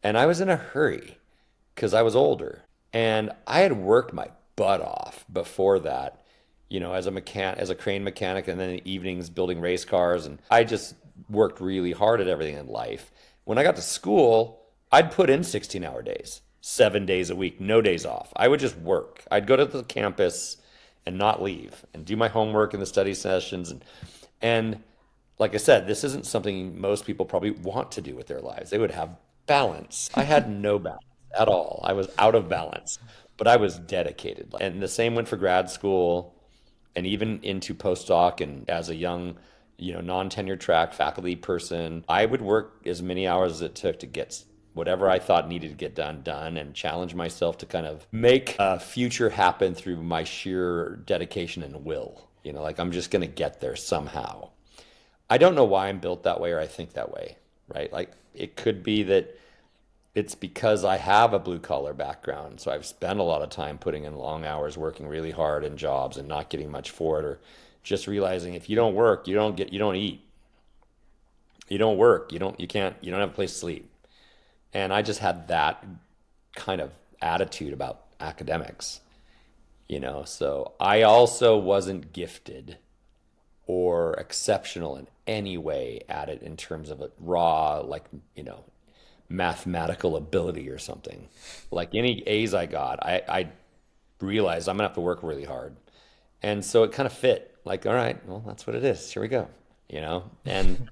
And I was in a hurry because I was older. And I had worked my butt off before that, as a crane mechanic, and then in the evenings building race cars. And I just worked really hard at everything in life. When I got to school, I'd put in 16-hour days. 7 days a week, no days off. I would just work. I'd go to the campus and not leave and do my homework in the study sessions. And like I said, this isn't something most people probably want to do with their lives. They would have balance. I had no balance at all. I was out of balance, but I was dedicated. And the same went for grad school and even into postdoc and as a young, non-tenure track faculty person. I would work as many hours as it took to get whatever I thought needed to get done, and challenge myself to kind of make a future happen through my sheer dedication and will. Like I'm just going to get there somehow. I don't know why I'm built that way or I think that way, right? Like it could be that it's because I have a blue collar background. So I've spent a lot of time putting in long hours, working really hard in jobs and not getting much for it, or just realizing if you don't work, you don't eat. You don't work, you don't have a place to sleep. And I just had that kind of attitude about academics, So I also wasn't gifted or exceptional in any way at it in terms of a raw, like, mathematical ability or something. Like any A's I got, I realized I'm gonna have to work really hard. And so it kind of fit. Like, all right, well, that's what it is. Here we go. And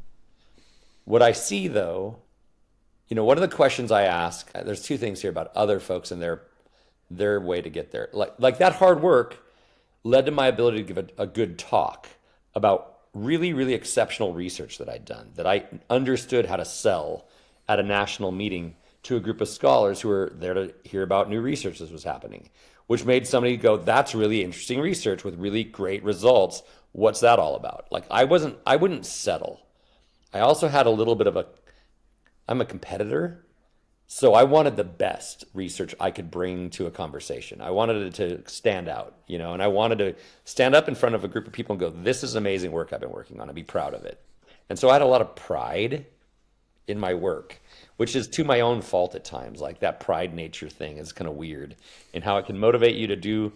what I see though, one of the questions I ask, there's two things here about other folks and their way to get there. Like that hard work led to my ability to give a good talk about really, really exceptional research that I'd done, that I understood how to sell at a national meeting to a group of scholars who were there to hear about new research that was happening, which made somebody go, that's really interesting research with really great results. What's that all about? Like I wouldn't settle. I also had a little bit of I'm a competitor. So I wanted the best research I could bring to a conversation. I wanted it to stand out, and I wanted to stand up in front of a group of people and go, this is amazing work I've been working on, and be proud of it. And so I had a lot of pride in my work, which is to my own fault at times. Like that pride nature thing is kind of weird in how it can motivate you to do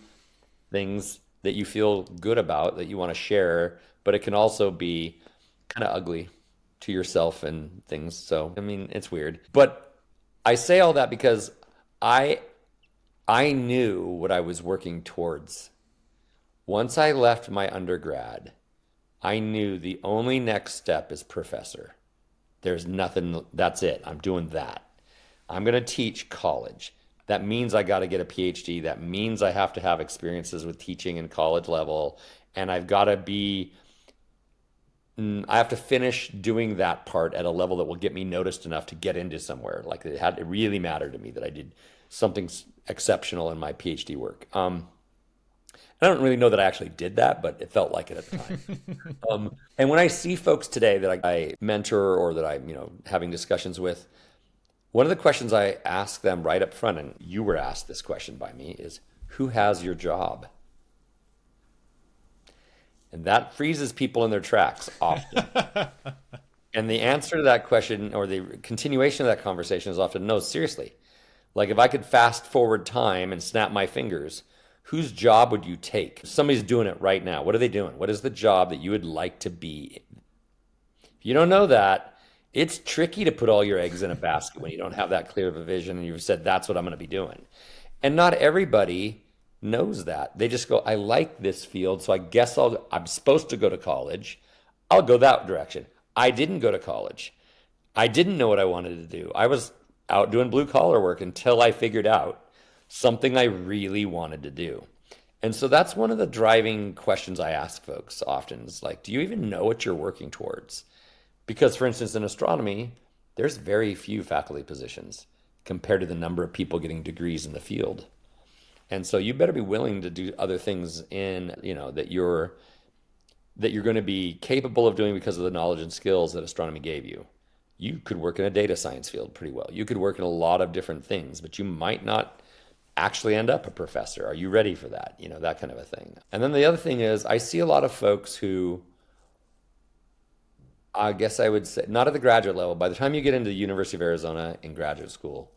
things that you feel good about, that you want to share, but it can also be kind of ugly to yourself and things. So, I mean, it's weird. But I say all that because I knew what I was working towards. Once I left my undergrad, I knew the only next step is professor. There's nothing, that's it. I'm doing that. I'm going to teach college. That means I got to get a PhD. That means I have to have experiences with teaching in college level. And I have to finish doing that part at a level that will get me noticed enough to get into somewhere. Like it really mattered to me that I did something exceptional in my PhD work. I don't really know that I actually did that, but it felt like it at the time. And when I see folks today that I mentor or that I'm, having discussions with, one of the questions I ask them right up front, and you were asked this question by me, is who has your job? And that freezes people in their tracks often. And the answer to that question or the continuation of that conversation is often no, seriously. Like if I could fast forward time and snap my fingers, whose job would you take? Somebody's doing it right now. What are they doing? What is the job that you would like to be? If you don't know that, it's tricky to put all your eggs in a basket when you don't have that clear of a vision and you've said, that's what I'm going to be doing. And not everybody knows that. They just go, I like this field, so I guess I'm supposed to go to college. I'll go that direction. I didn't go to college. I didn't know what I wanted to do. I was out doing blue collar work until I figured out something I really wanted to do. And so that's one of the driving questions I ask folks often is like, do you even know what you're working towards? Because for instance, in astronomy, there's very few faculty positions compared to the number of people getting degrees in the field. And so you better be willing to do other things that you're going to be capable of doing because of the knowledge and skills that astronomy gave you. You could work in a data science field pretty well. You could work in a lot of different things, but you might not actually end up a professor. Are you ready for that? That kind of a thing. And then the other thing is I see a lot of folks who, I guess I would say, not at the graduate level. By the time you get into the University of Arizona in graduate school,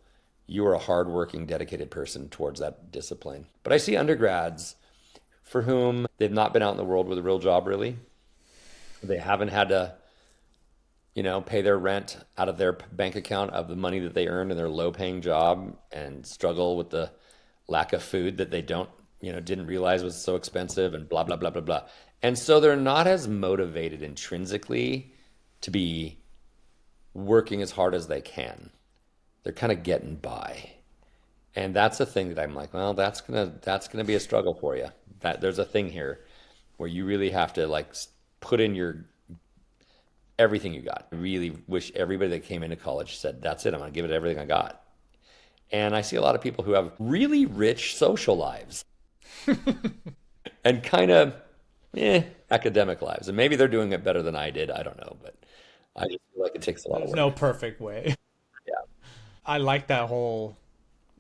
you are a hardworking, dedicated person towards that discipline. But I see undergrads for whom they've not been out in the world with a real job, really. They haven't had to pay their rent out of their bank account of the money that they earned in their low-paying job and struggle with the lack of food that they didn't realize was so expensive and blah, blah, blah, blah, blah. And so they're not as motivated intrinsically to be working as hard as they can. They're kind of getting by. And that's a thing that I'm like, well, that's gonna be a struggle for you. That there's a thing here where you really have to like put in your everything you got. I really wish everybody that came into college said, that's it, I'm gonna give it everything I got. And I see a lot of people who have really rich social lives and kind of academic lives. And maybe they're doing it better than I did. I don't know, but I just feel like it takes a lot of There's no work. perfect way. Yeah. I like that whole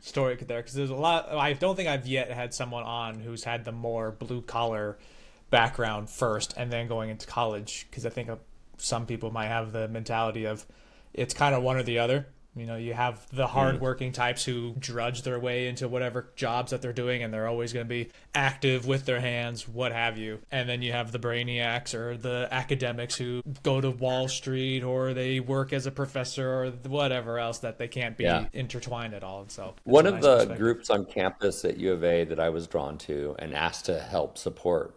story there because there's a lot. I don't think I've yet had someone on who's had the more blue collar background first and then going into college because I think some people might have the mentality of it's kind of one or the other. You have the hardworking types who drudge their way into whatever jobs that they're doing, and they're always going to be active with their hands, what have you. And then you have the brainiacs or the academics who go to Wall Street or they work as a professor or whatever else that they can't be Yeah. intertwined at all. And so it's One a of nice the perspective. groups on campus at U of A that I was drawn to and asked to help support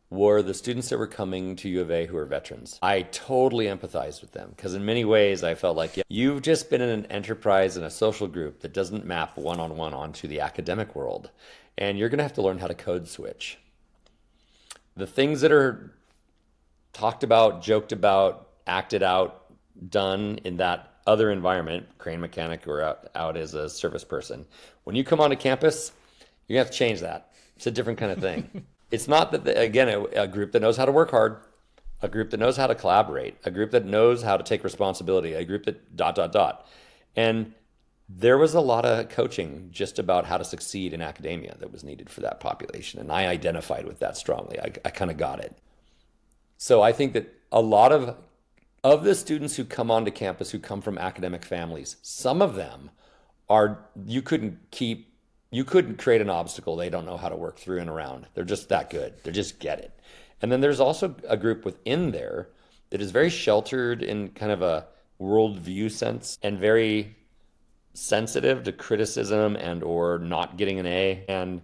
were the students that were coming to U of A who are veterans. I totally empathized with them because in many ways I felt like, yeah, you've just been in an enterprise and a social group that doesn't map one-on-one onto the academic world. And you're going to have to learn how to code switch. The things that are talked about, joked about, acted out, done in that other environment, crane mechanic or out as a service person, when you come onto campus, you're going to have to change that. It's a different kind of thing. It's not that, again, a group that knows how to work hard, a group that knows how to collaborate, a group that knows how to take responsibility, a group that dot, dot, dot. And there was a lot of coaching just about how to succeed in academia that was needed for that population. And I identified with that strongly. I kind of got it. So I think that a lot of the students who come onto campus who come from academic families, some of them are you couldn't create an obstacle they don't know how to work through and around. They're just that good. They just get it. And then there's also a group within there that is very sheltered in kind of a worldview sense and very sensitive to criticism and or not getting an A and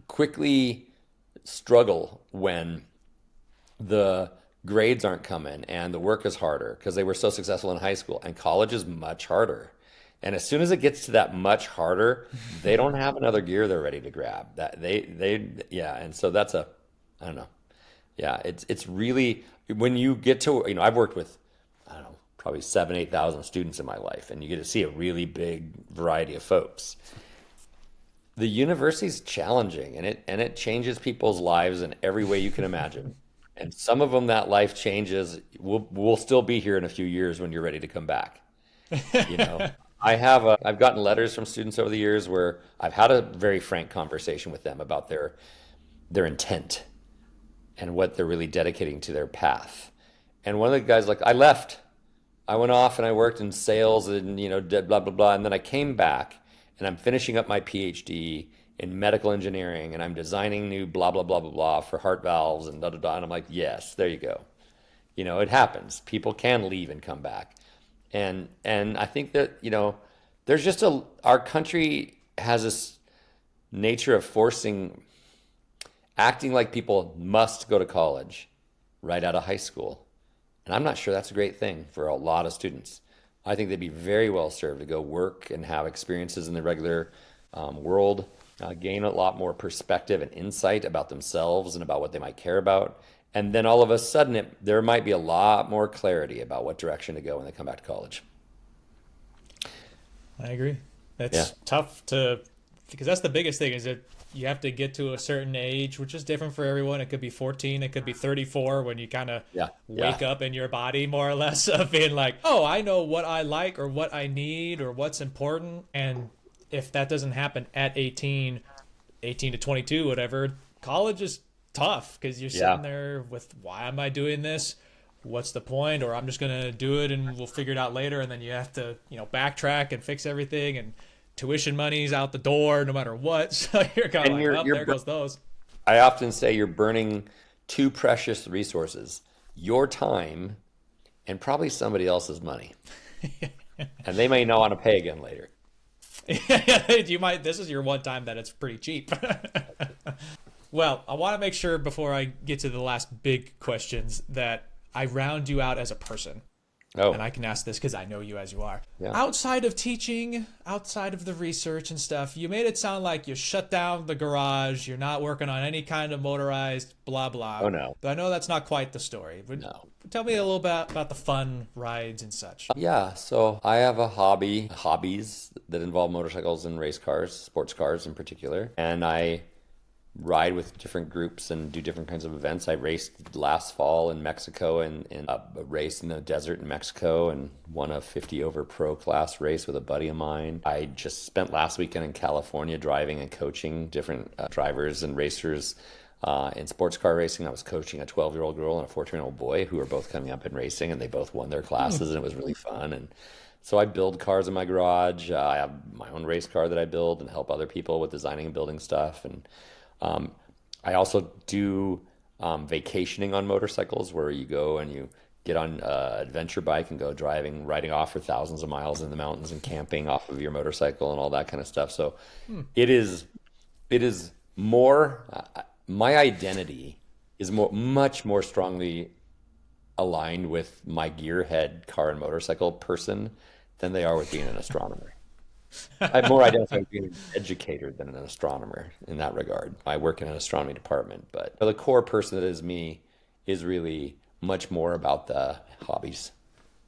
quickly struggle when the grades aren't coming and the work is harder because they were so successful in high school and college is much harder. And as soon as it gets to that much harder, they don't have another gear they're ready to grab. That yeah, and so I don't know. Yeah, it's really when you get to I've worked with I don't know, probably 7,000-8,000 students in my life, and you get to see a really big variety of folks. The university's challenging and it changes people's lives in every way you can imagine. And some of them that life changes. We'll still be here in a few years when you're ready to come back. You know, I've gotten letters from students over the years where I've had a very frank conversation with them about their intent and what they're really dedicating to their path. And one of the guys like, I left. I went off and I worked in sales and did blah blah blah, and then I came back and I'm finishing up my PhD in medical engineering and I'm designing new blah blah blah blah blah for heart valves and da da da. And I'm like, yes, there you go. It happens. People can leave and come back. And I think that, there's just our country has this nature of acting like people must go to college right out of high school. And I'm not sure that's a great thing for a lot of students. I think they'd be very well served to go work and have experiences in the regular world, gain a lot more perspective and insight about themselves and about what they might care about. And then all of a sudden, there might be a lot more clarity about what direction to go when they come back to college. I agree. Yeah, That's tough because that's the biggest thing is that you have to get to a certain age, which is different for everyone. It could be 14, it could be 34 when you kind of yeah, yeah. wake up in your body more or less of being like, oh, I know what I like or what I need or what's important. And if that doesn't happen at 18, 18 to 22, whatever, college is tough because you're Yeah. sitting there with, why am I doing this? What's the point? Or I'm just gonna do it and we'll figure it out later. And then you have to, backtrack and fix everything, and tuition money's out the door no matter what. So you're kind of And like, oh, you're there goes those. I often say you're burning two precious resources, your time and probably somebody else's money. And they may not want to pay again later. You might. This is your one time that it's pretty cheap. Well, I want to make sure before I get to the last big questions that I round you out as a person. Oh, And I can ask this because I know you as you are. yeah. Outside of teaching, outside of the research and stuff, you made it sound like you shut down the garage. You're not working on any kind of motorized blah blah. Oh, no. But I know that's not quite the story. But No. tell me a little bit about the fun rides and such. Yeah, so I have hobbies that involve motorcycles and race cars, sports cars in particular. And I ride with different groups and do different kinds of events. I raced last fall in Mexico in a race in the desert in Mexico and won a 50 over pro class race with a buddy of mine. I just spent last weekend in California driving and coaching different drivers and racers in sports car racing. I was coaching a 12-year-old girl and a 14-year-old boy who were both coming up in racing, and they both won their classes, and it was really fun. And so I build cars in my garage. I have my own race car that I build and help other people with designing and building stuff. And I also do vacationing on motorcycles, where you go and you get on an adventure bike and go riding off for thousands of miles in the mountains and camping off of your motorcycle and all that kind of stuff. So it is more, my identity is much more strongly aligned with my gearhead car and motorcycle person than they are with being an astronomer. I more identify with being an educator than an astronomer in that regard. I work in an astronomy department, but the core person that is me is really much more about the hobbies.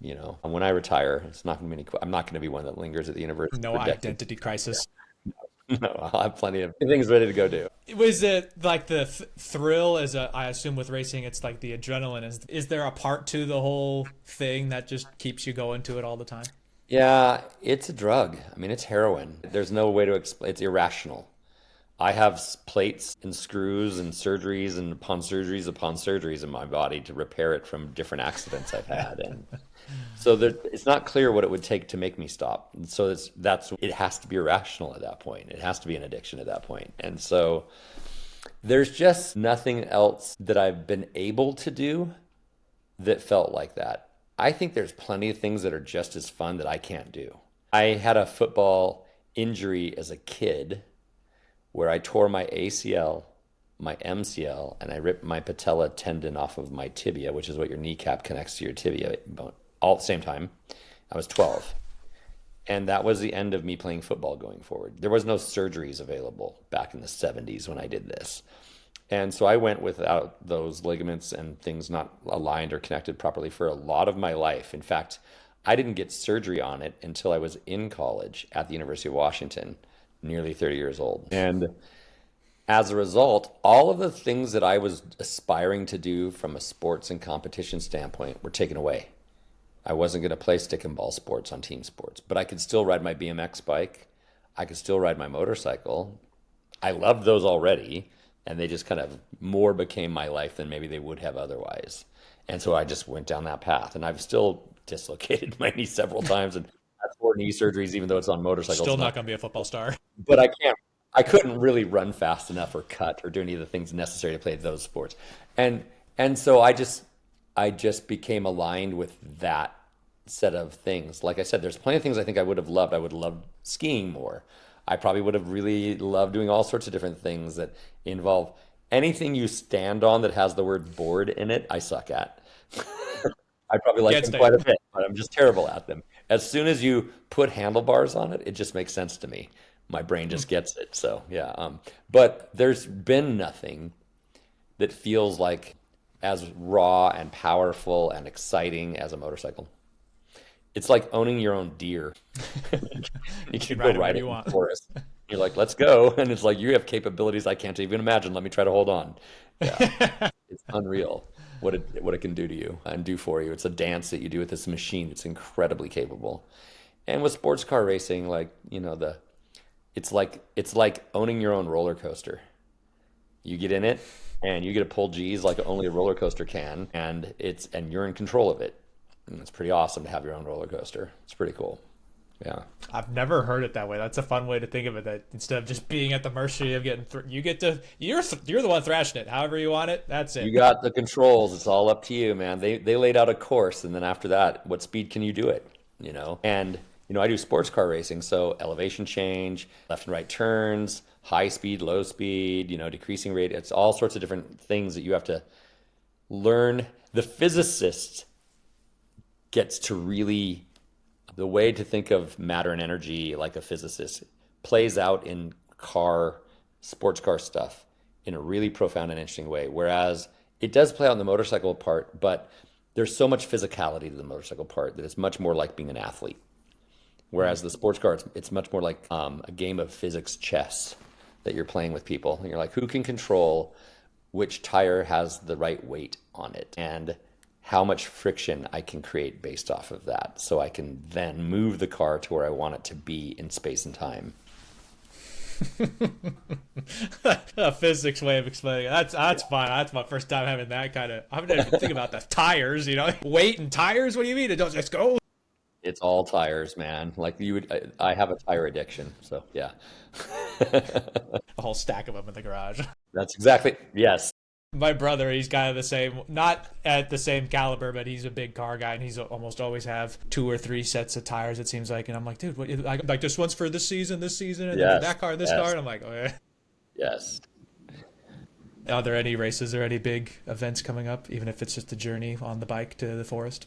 And when I retire, I'm not going to be one that lingers at the university No for decades. identity crisis. No, I'll have plenty of things ready to go do. Was it like the thrill? I assume with racing, it's like the adrenaline. Is there a part to the whole thing that just keeps you going to it all the time? Yeah, it's a drug. I mean, it's heroin. There's no way to explain. It's irrational. I have plates and screws and surgeries and upon surgeries in my body to repair it from different accidents I've had, and so it's not clear what it would take to make me stop. And so it has to be irrational at that point. It has to be an addiction at that point. And so there's just nothing else that I've been able to do that felt like that. I think there's plenty of things that are just as fun that I can't do. I had a football injury as a kid where I tore my ACL, my MCL, and I ripped my patella tendon off of my tibia, which is what your kneecap connects to your tibia, all at the same time. I was 12. And that was the end of me playing football going forward. There was no surgeries available back in the 70s when I did this. And so I went without those ligaments and things not aligned or connected properly for a lot of my life. In fact, I didn't get surgery on it until I was in college at the University of Washington, nearly 30 years old. And as a result, all of the things that I was aspiring to do from a sports and competition standpoint were taken away. I wasn't going to play stick and ball sports on team sports, but I could still ride my BMX bike. I could still ride my motorcycle. I loved those already. And they just kind of more became my life than maybe they would have otherwise. And so I just went down that path. And I've still dislocated my knee several times and had 4 knee surgeries, even though it's on motorcycles. Still not going to be a football star. But I couldn't really run fast enough or cut or do any of the things necessary to play those sports. And so I just became aligned with that set of things. Like I said, there's plenty of things I think I would have loved. I would have loved skiing more. I probably would have really loved doing all sorts of different things that involve anything you stand on that has the word board in it. I suck at. I probably like them quite a bit, but I'm just terrible at them. As soon as you put handlebars on it, it just makes sense to me. My brain just gets it. So yeah. But there's been nothing that feels like as raw and powerful and exciting as a motorcycle. It's like owning your own deer. You can go ride it in the forest. You're like, let's go. And it's like, you have capabilities I can't even imagine. Let me try to hold on. Yeah. It's unreal what it can do to you and do for you. It's a dance that you do with this machine. It's incredibly capable. And with sports car racing, it's like owning your own roller coaster. You get in it and you get to pull G's like only a roller coaster can, and you're in control of it. And it's pretty awesome to have your own roller coaster. It's pretty cool. Yeah. I've never heard it that way. That's a fun way to think of it. That instead of just being at the mercy of getting, you get to you're the one thrashing it. However you want it, that's You it. got the controls. It's all up to you, man. They laid out a course, and then after that, what speed can you do it? And I do sports car racing, so elevation change, left and right turns, high speed, low speed, decreasing rate. It's all sorts of different things that you have to learn. The physicist gets to really, the way to think of matter and energy like a physicist plays out in sports car stuff in a really profound and interesting way. Whereas it does play out in the motorcycle part, but there's so much physicality to the motorcycle part that it's much more like being an athlete. Whereas the sports car, it's much more like a game of physics chess that you're playing with people. And you're like, who can control which tire has the right weight on it and how much friction I can create based off of that. So I can then move the car to where I want it to be in space and time. A physics way of explaining it. That's fine. That's my first time having that kind of. I didn't even think about the tires. Weight and tires. What do you mean? It don't just go. It's all tires, man. Like I have a tire addiction. So yeah. A whole stack of them in the garage. That's exactly, yes. My brother, he's kind of the same, not at the same caliber, but he's a big car guy, and he's almost always have 2 or 3 sets of tires, it seems like. And I'm like, dude, what, like this one's for this season, and then that car, and this car. And I'm like, oh yeah. Yes. Are there any races or any big events coming up, even if it's just a journey on the bike to the forest?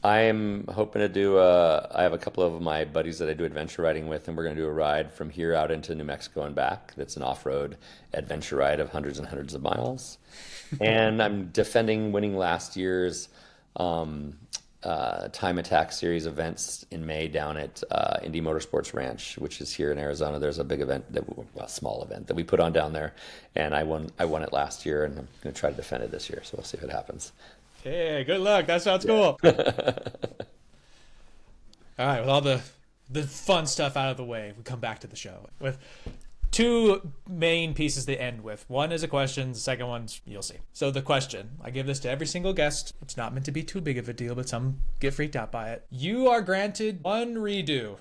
I'm hoping to do I have a couple of my buddies that I do adventure riding with, and we're going to do a ride from here out into New Mexico and back. That's an off-road adventure ride of hundreds and hundreds of miles. And I'm defending winning last year's Time Attack Series events in May down at Indy Motorsports Ranch, which is here in Arizona. There's a big event, a small event that we put on down there, and I won it last year, and I'm going to try to defend it this year. So we'll see if it happens. Hey, good luck. That sounds cool. All right, with all the fun stuff out of the way, we come back to the show with 2 main pieces to end with. One is a question, the second one's you'll see. So the question, I give this to every single guest. It's not meant to be too big of a deal, but some get freaked out by it. You are granted one redo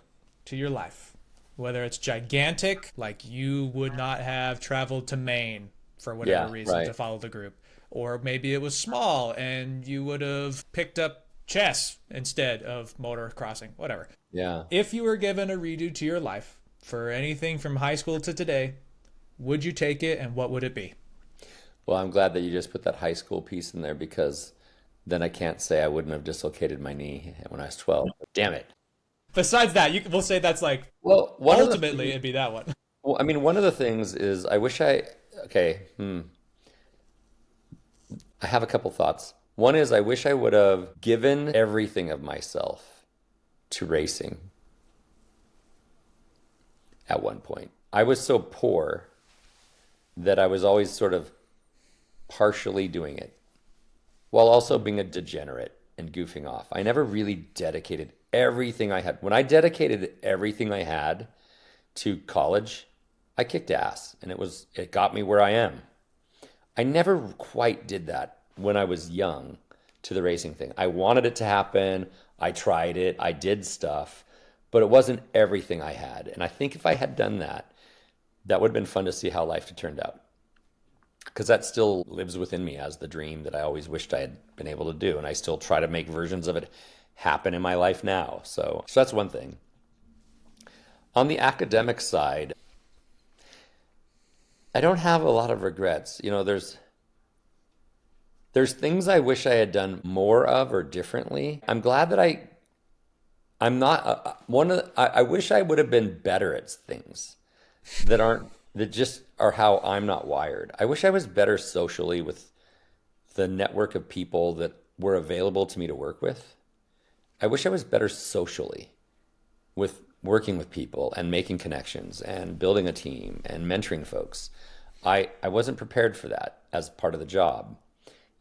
to your life. Whether it's gigantic, like you would not have traveled to Maine for whatever reason to follow the group. Or maybe it was small and you would have picked up chess instead of motor crossing, whatever. Yeah. If you were given a redo to your life for anything from high school to today, would you take it, and what would it be? Well, I'm glad that you just put that high school piece in there, because then I can't say I wouldn't have dislocated my knee when I was 12. Damn it. Besides that, we'll say that's like, well, ultimately it'd be that one. Well, I mean, one of the things is I have a couple thoughts. One is I wish I would have given everything of myself to racing at one point. I was so poor that I was always sort of partially doing it while also being a degenerate and goofing off. I never really dedicated everything I had. When I dedicated everything I had to college, I kicked ass, and it got me where I am. I never quite did that when I was young to the racing thing. I wanted it to happen. I tried it. I did stuff, but it wasn't everything I had. And I think if I had done that, that would have been fun to see how life had turned out. Because that still lives within me as the dream that I always wished I had been able to do. And I still try to make versions of it happen in my life now. So that's one thing. On the academic side, I don't have a lot of regrets. There's things I wish I had done more of or differently. I'm glad that I'm not I wish I would have been better at things that just are how I'm not wired. I wish I was better socially with the network of people that were available to me to work with. I wish I was better socially with working with people and making connections and building a team and mentoring folks. I wasn't prepared for that as part of the job.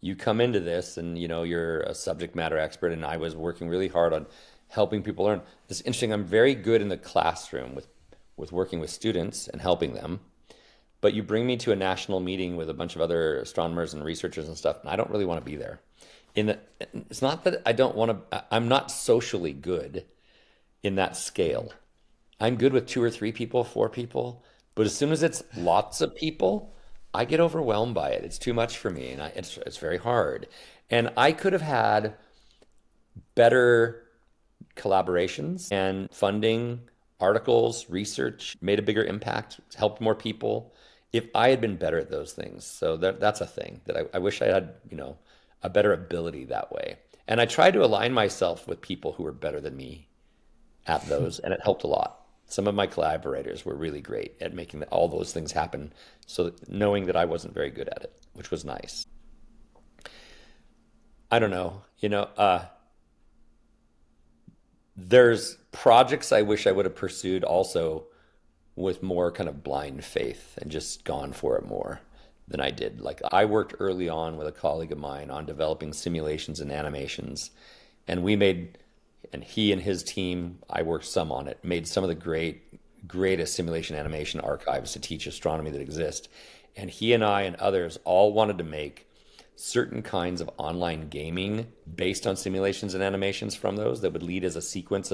You come into this and you're a subject matter expert, and I was working really hard on helping people learn. It's interesting, I'm very good in the classroom with working with students and helping them, but you bring me to a national meeting with a bunch of other astronomers and researchers and stuff, and I don't really want to be there. It's not that I don't want to, I'm not socially good. in that scale. I'm good with two or three people, four people, but as soon as it's lots of people, I get overwhelmed by it. It's too much for me, and it's very hard. And I could have had better collaborations and funding, articles, research, made a bigger impact, helped more people if I had been better at those things. So that's a thing that I wish I had, a better ability that way. And I tried to align myself with people who were better than me at those, and it helped a lot. Some of my collaborators were really great at making all those things happen, so that knowing that I wasn't very good at it, which was nice. I don't know, there's projects I wish I would have pursued also with more kind of blind faith and just gone for it more than I did. Like I worked early on with a colleague of mine on developing simulations and animations, and he and his team, I worked some on it, made some of the greatest simulation animation archives to teach astronomy that exist. And he and I and others all wanted to make certain kinds of online gaming based on simulations and animations from those that would lead as a sequence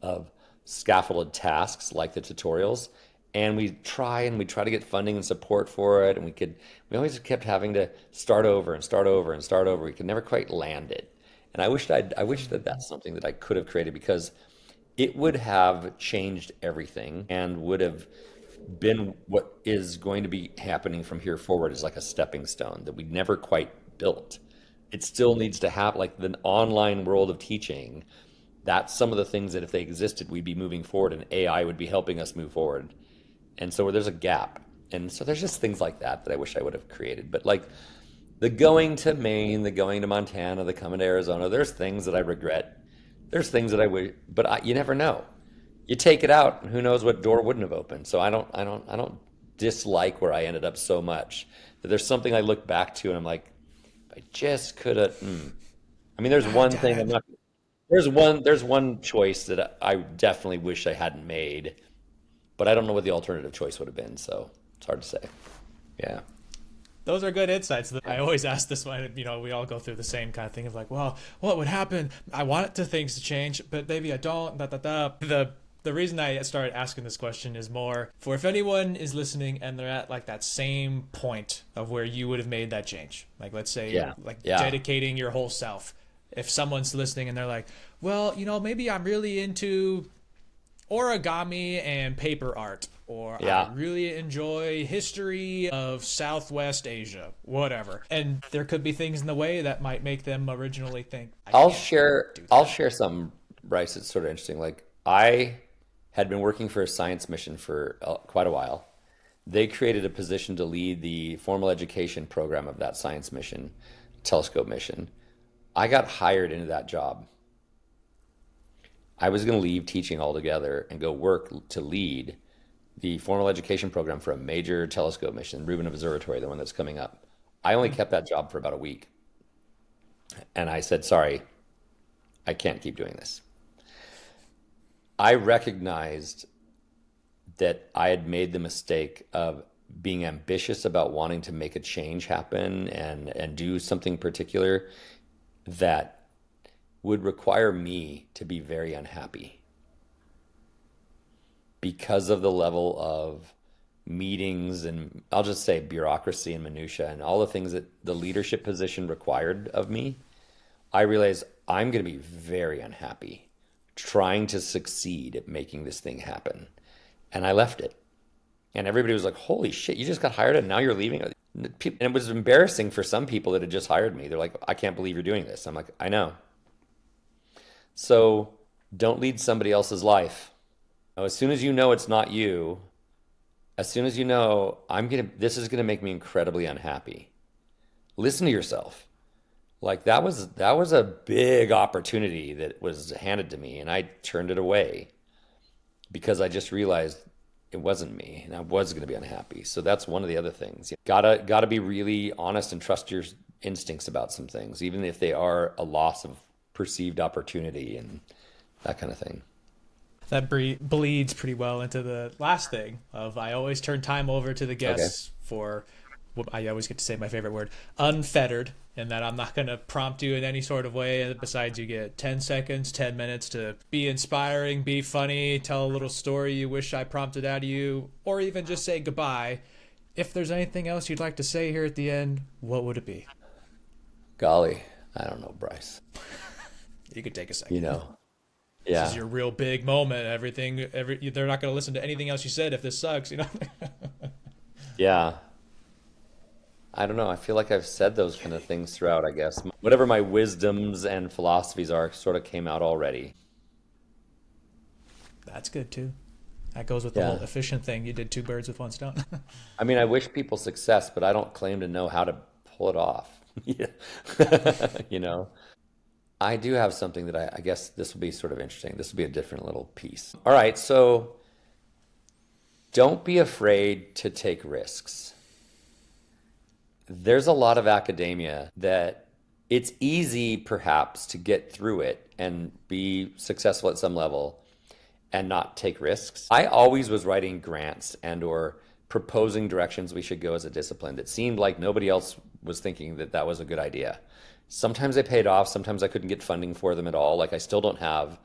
of scaffolded tasks like the tutorials. And we try to get funding and support for it. And we always kept having to start over and start over and start over. We could never quite land it. And I wish that that's something that I could have created, because it would have changed everything and would have been what is going to be happening from here forward, is like a stepping stone that we never quite built. It still needs to have, like, the online world of teaching. That's some of the things that if they existed, we'd be moving forward, and AI would be helping us move forward. And so there's a gap. And so there's just things like that I wish I would have created. But like the going to Maine, the going to Montana, the coming to Arizona, there's things that I regret. There's things that I wish, but you never know. You take it out, and who knows what door wouldn't have opened. So I don't dislike where I ended up so much that there's something I look back to and I'm like, I just could have. I mean, there's one thing I'm not. There's one choice that I definitely wish I hadn't made, but I don't know what the alternative choice would have been. So it's hard to say. Yeah. Those are good insights. I always ask this one, we all go through the same kind of thing of like, well, what would happen? I want things to change, but maybe I don't, da, da, da. The reason I started asking this question is more for if anyone is listening and they're at like that same point of where you would have made that change. Like, let's say, Yeah. like Yeah. dedicating your whole self. If someone's listening and they're like, well, maybe I'm really into origami and paper art, or I Yeah. really enjoy history of Southwest Asia, whatever. And there could be things in the way that might make them originally think, I I'll can't share do I'll that. share something, Bryce. It's sort of interesting. Like I had been working for a science mission for quite a while. They created a position to lead the formal education program of that science mission, telescope mission. I got hired into that job. I was going to leave teaching altogether and go work to lead the formal education program for a major telescope mission, Rubin Observatory, the one that's coming up. I only kept that job for about a week. And I said, sorry, I can't keep doing this. I recognized that I had made the mistake of being ambitious about wanting to make a change happen and do something particular that would require me to be very unhappy because of the level of meetings and I'll just say bureaucracy and minutia and all the things that the leadership position required of me. I realized I'm going to be very unhappy trying to succeed at making this thing happen. And I left it. And everybody was like, holy shit, you just got hired and now you're leaving. And it was embarrassing for some people that had just hired me. They're like, I can't believe you're doing this. I'm like, I know. So don't lead somebody else's life. As soon as you know it's not you, as soon as you know this is gonna make me incredibly unhappy. Listen to yourself. Like that was a big opportunity that was handed to me, and I turned it away because I just realized it wasn't me, and I was gonna be unhappy. So that's one of the other things. You gotta be really honest and trust your instincts about some things, even if they are a loss of perceived opportunity and that kind of thing. That bleeds pretty well into the last thing of I always turn time over to the Okay. guests for I always get to say my favorite word, unfettered, and that I'm not going to prompt you in any sort of way. Besides, you get 10 seconds, 10 minutes to be inspiring, be funny, tell a little story you wish I prompted out of you, or even just say goodbye. If there's anything else you'd like to say here at the end, what would it be? Golly, I don't know, Bryce. You could take a You second. know, This is yeah, your real big moment. They're not going to listen to anything else you said if this sucks, you know? yeah. I don't know. I feel like I've said those kind of things throughout, I guess. Whatever my wisdoms and philosophies are sort of came out already. That's good too. That goes with the whole Yeah. efficient thing. You did two birds with one stone. I mean, I wish people success, but I don't claim to know how to pull it off. Yeah. You know, I do have something that I guess this will be sort of interesting. This will be a different little piece. All right, so don't be afraid to take risks. There's a lot of academia that it's easy perhaps to get through it and be successful at some level and not take risks. I always was writing grants and or proposing directions we should go as a discipline that seemed like nobody else was thinking that that was a good idea. Sometimes they paid off, sometimes I couldn't get funding for them at all. Like I still don't have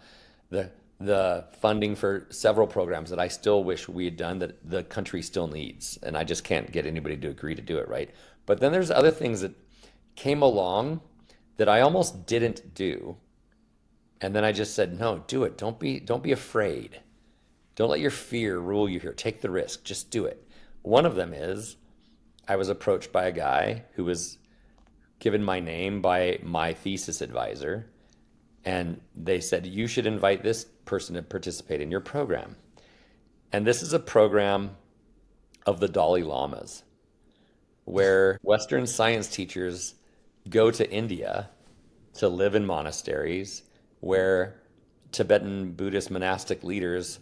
the the funding for several programs that I still wish we had done that the country still needs, and I just can't get anybody to agree to do it, right? But then there's other things that came along that I almost didn't do, and then I just said, no, do it. Don't be afraid. Don't let your fear rule you here. Take the risk. Just do it. One of them is I was approached by a guy who was given my name by my thesis advisor, and they said, you should invite this person to participate in your program. And this is a program of the Dalai Lamas, where Western science teachers go to India to live in monasteries, where Tibetan Buddhist monastic leaders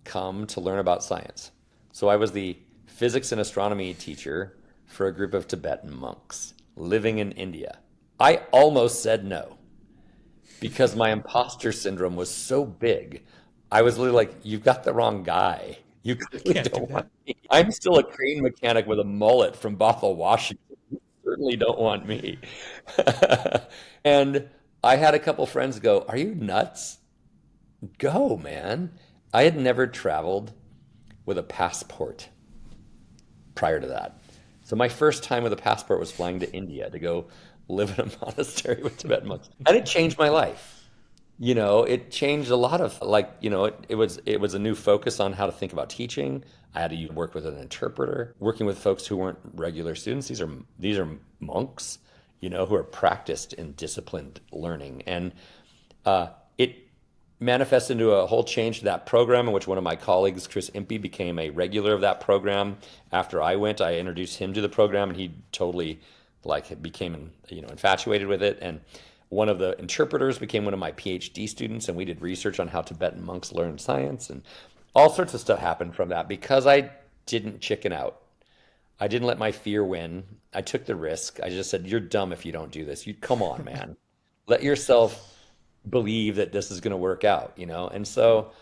come to learn about science. So I was the physics and astronomy teacher for a group of Tibetan monks living in India. I almost said no because my imposter syndrome was so big. I was literally like, you've got the wrong guy. You clearly Can't do don't want that. me. I'm still a crane mechanic with a mullet from Bothell, Washington. You certainly don't want me. And I had a couple friends go, are you nuts? Go, man. I had never traveled with a passport prior to that. So my first time with a passport was flying to India to go live in a monastery with Tibetan monks. And it changed my life. It changed a lot of it was a new focus on how to think about teaching. I had to work with an interpreter, working with folks who weren't regular students. These are monks, who are practiced in disciplined learning. And it manifested into a whole change to that program, in which one of my colleagues, Chris Impey, became a regular of that program. After I went, I introduced him to the program, and he totally became infatuated with it. And one of the interpreters became one of my PhD students, and we did research on how Tibetan monks learn science, and all sorts of stuff happened from that because I didn't chicken out. I didn't let my fear win. I took the risk. I just said, "You're dumb if you don't do this. You come on, man. Let yourself believe that this is going to work out." And so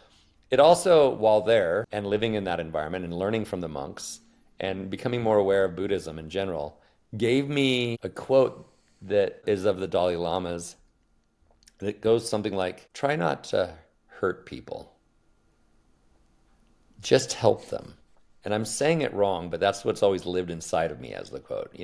it also, while there and living in that environment and learning from the monks and becoming more aware of Buddhism in general, gave me a quote that is of the Dalai Lamas that goes something like, try not to hurt people, just help them. And I'm saying it wrong, but that's what's always lived inside of me as the quote.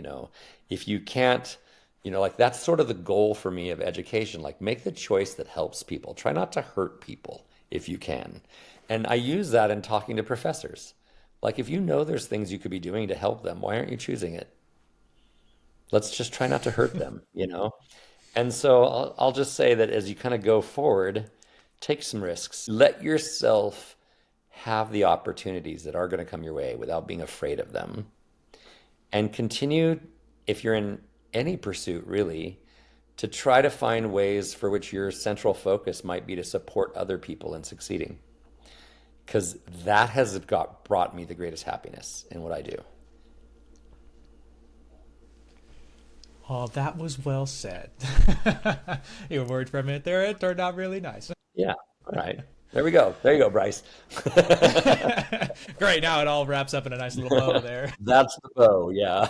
If you can't, that's sort of the goal for me of education. Like, make the choice that helps people. Try not to hurt people if you can. And I use that in talking to professors. Like, if you know there's things you could be doing to help them, why aren't you choosing it? Let's just try not to hurt them. And so I'll just say that as you kind of go forward, take some risks. Let yourself have the opportunities that are going to come your way without being afraid of them. And continue, if you're in any pursuit really, to try to find ways for which your central focus might be to support other people in succeeding. Because that has brought me the greatest happiness in what I do. Oh, that was well said. You were worried for a minute there. It turned out really nice. Yeah. All right. There we go. There you go, Bryce. Great. Now it all wraps up in a nice little bow there. That's the bow. Yeah.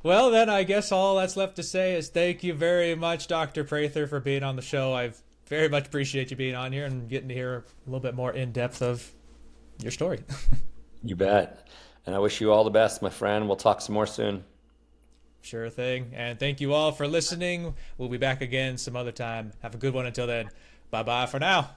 Well, then I guess all that's left to say is thank you very much, Dr. Prather, for being on the show. I very much appreciate you being on here and getting to hear a little bit more in depth of your story. You bet. And I wish you all the best, my friend. We'll talk some more soon. Sure thing. And thank you all for listening. We'll be back again some other time. Have a good one until then. Bye bye for now.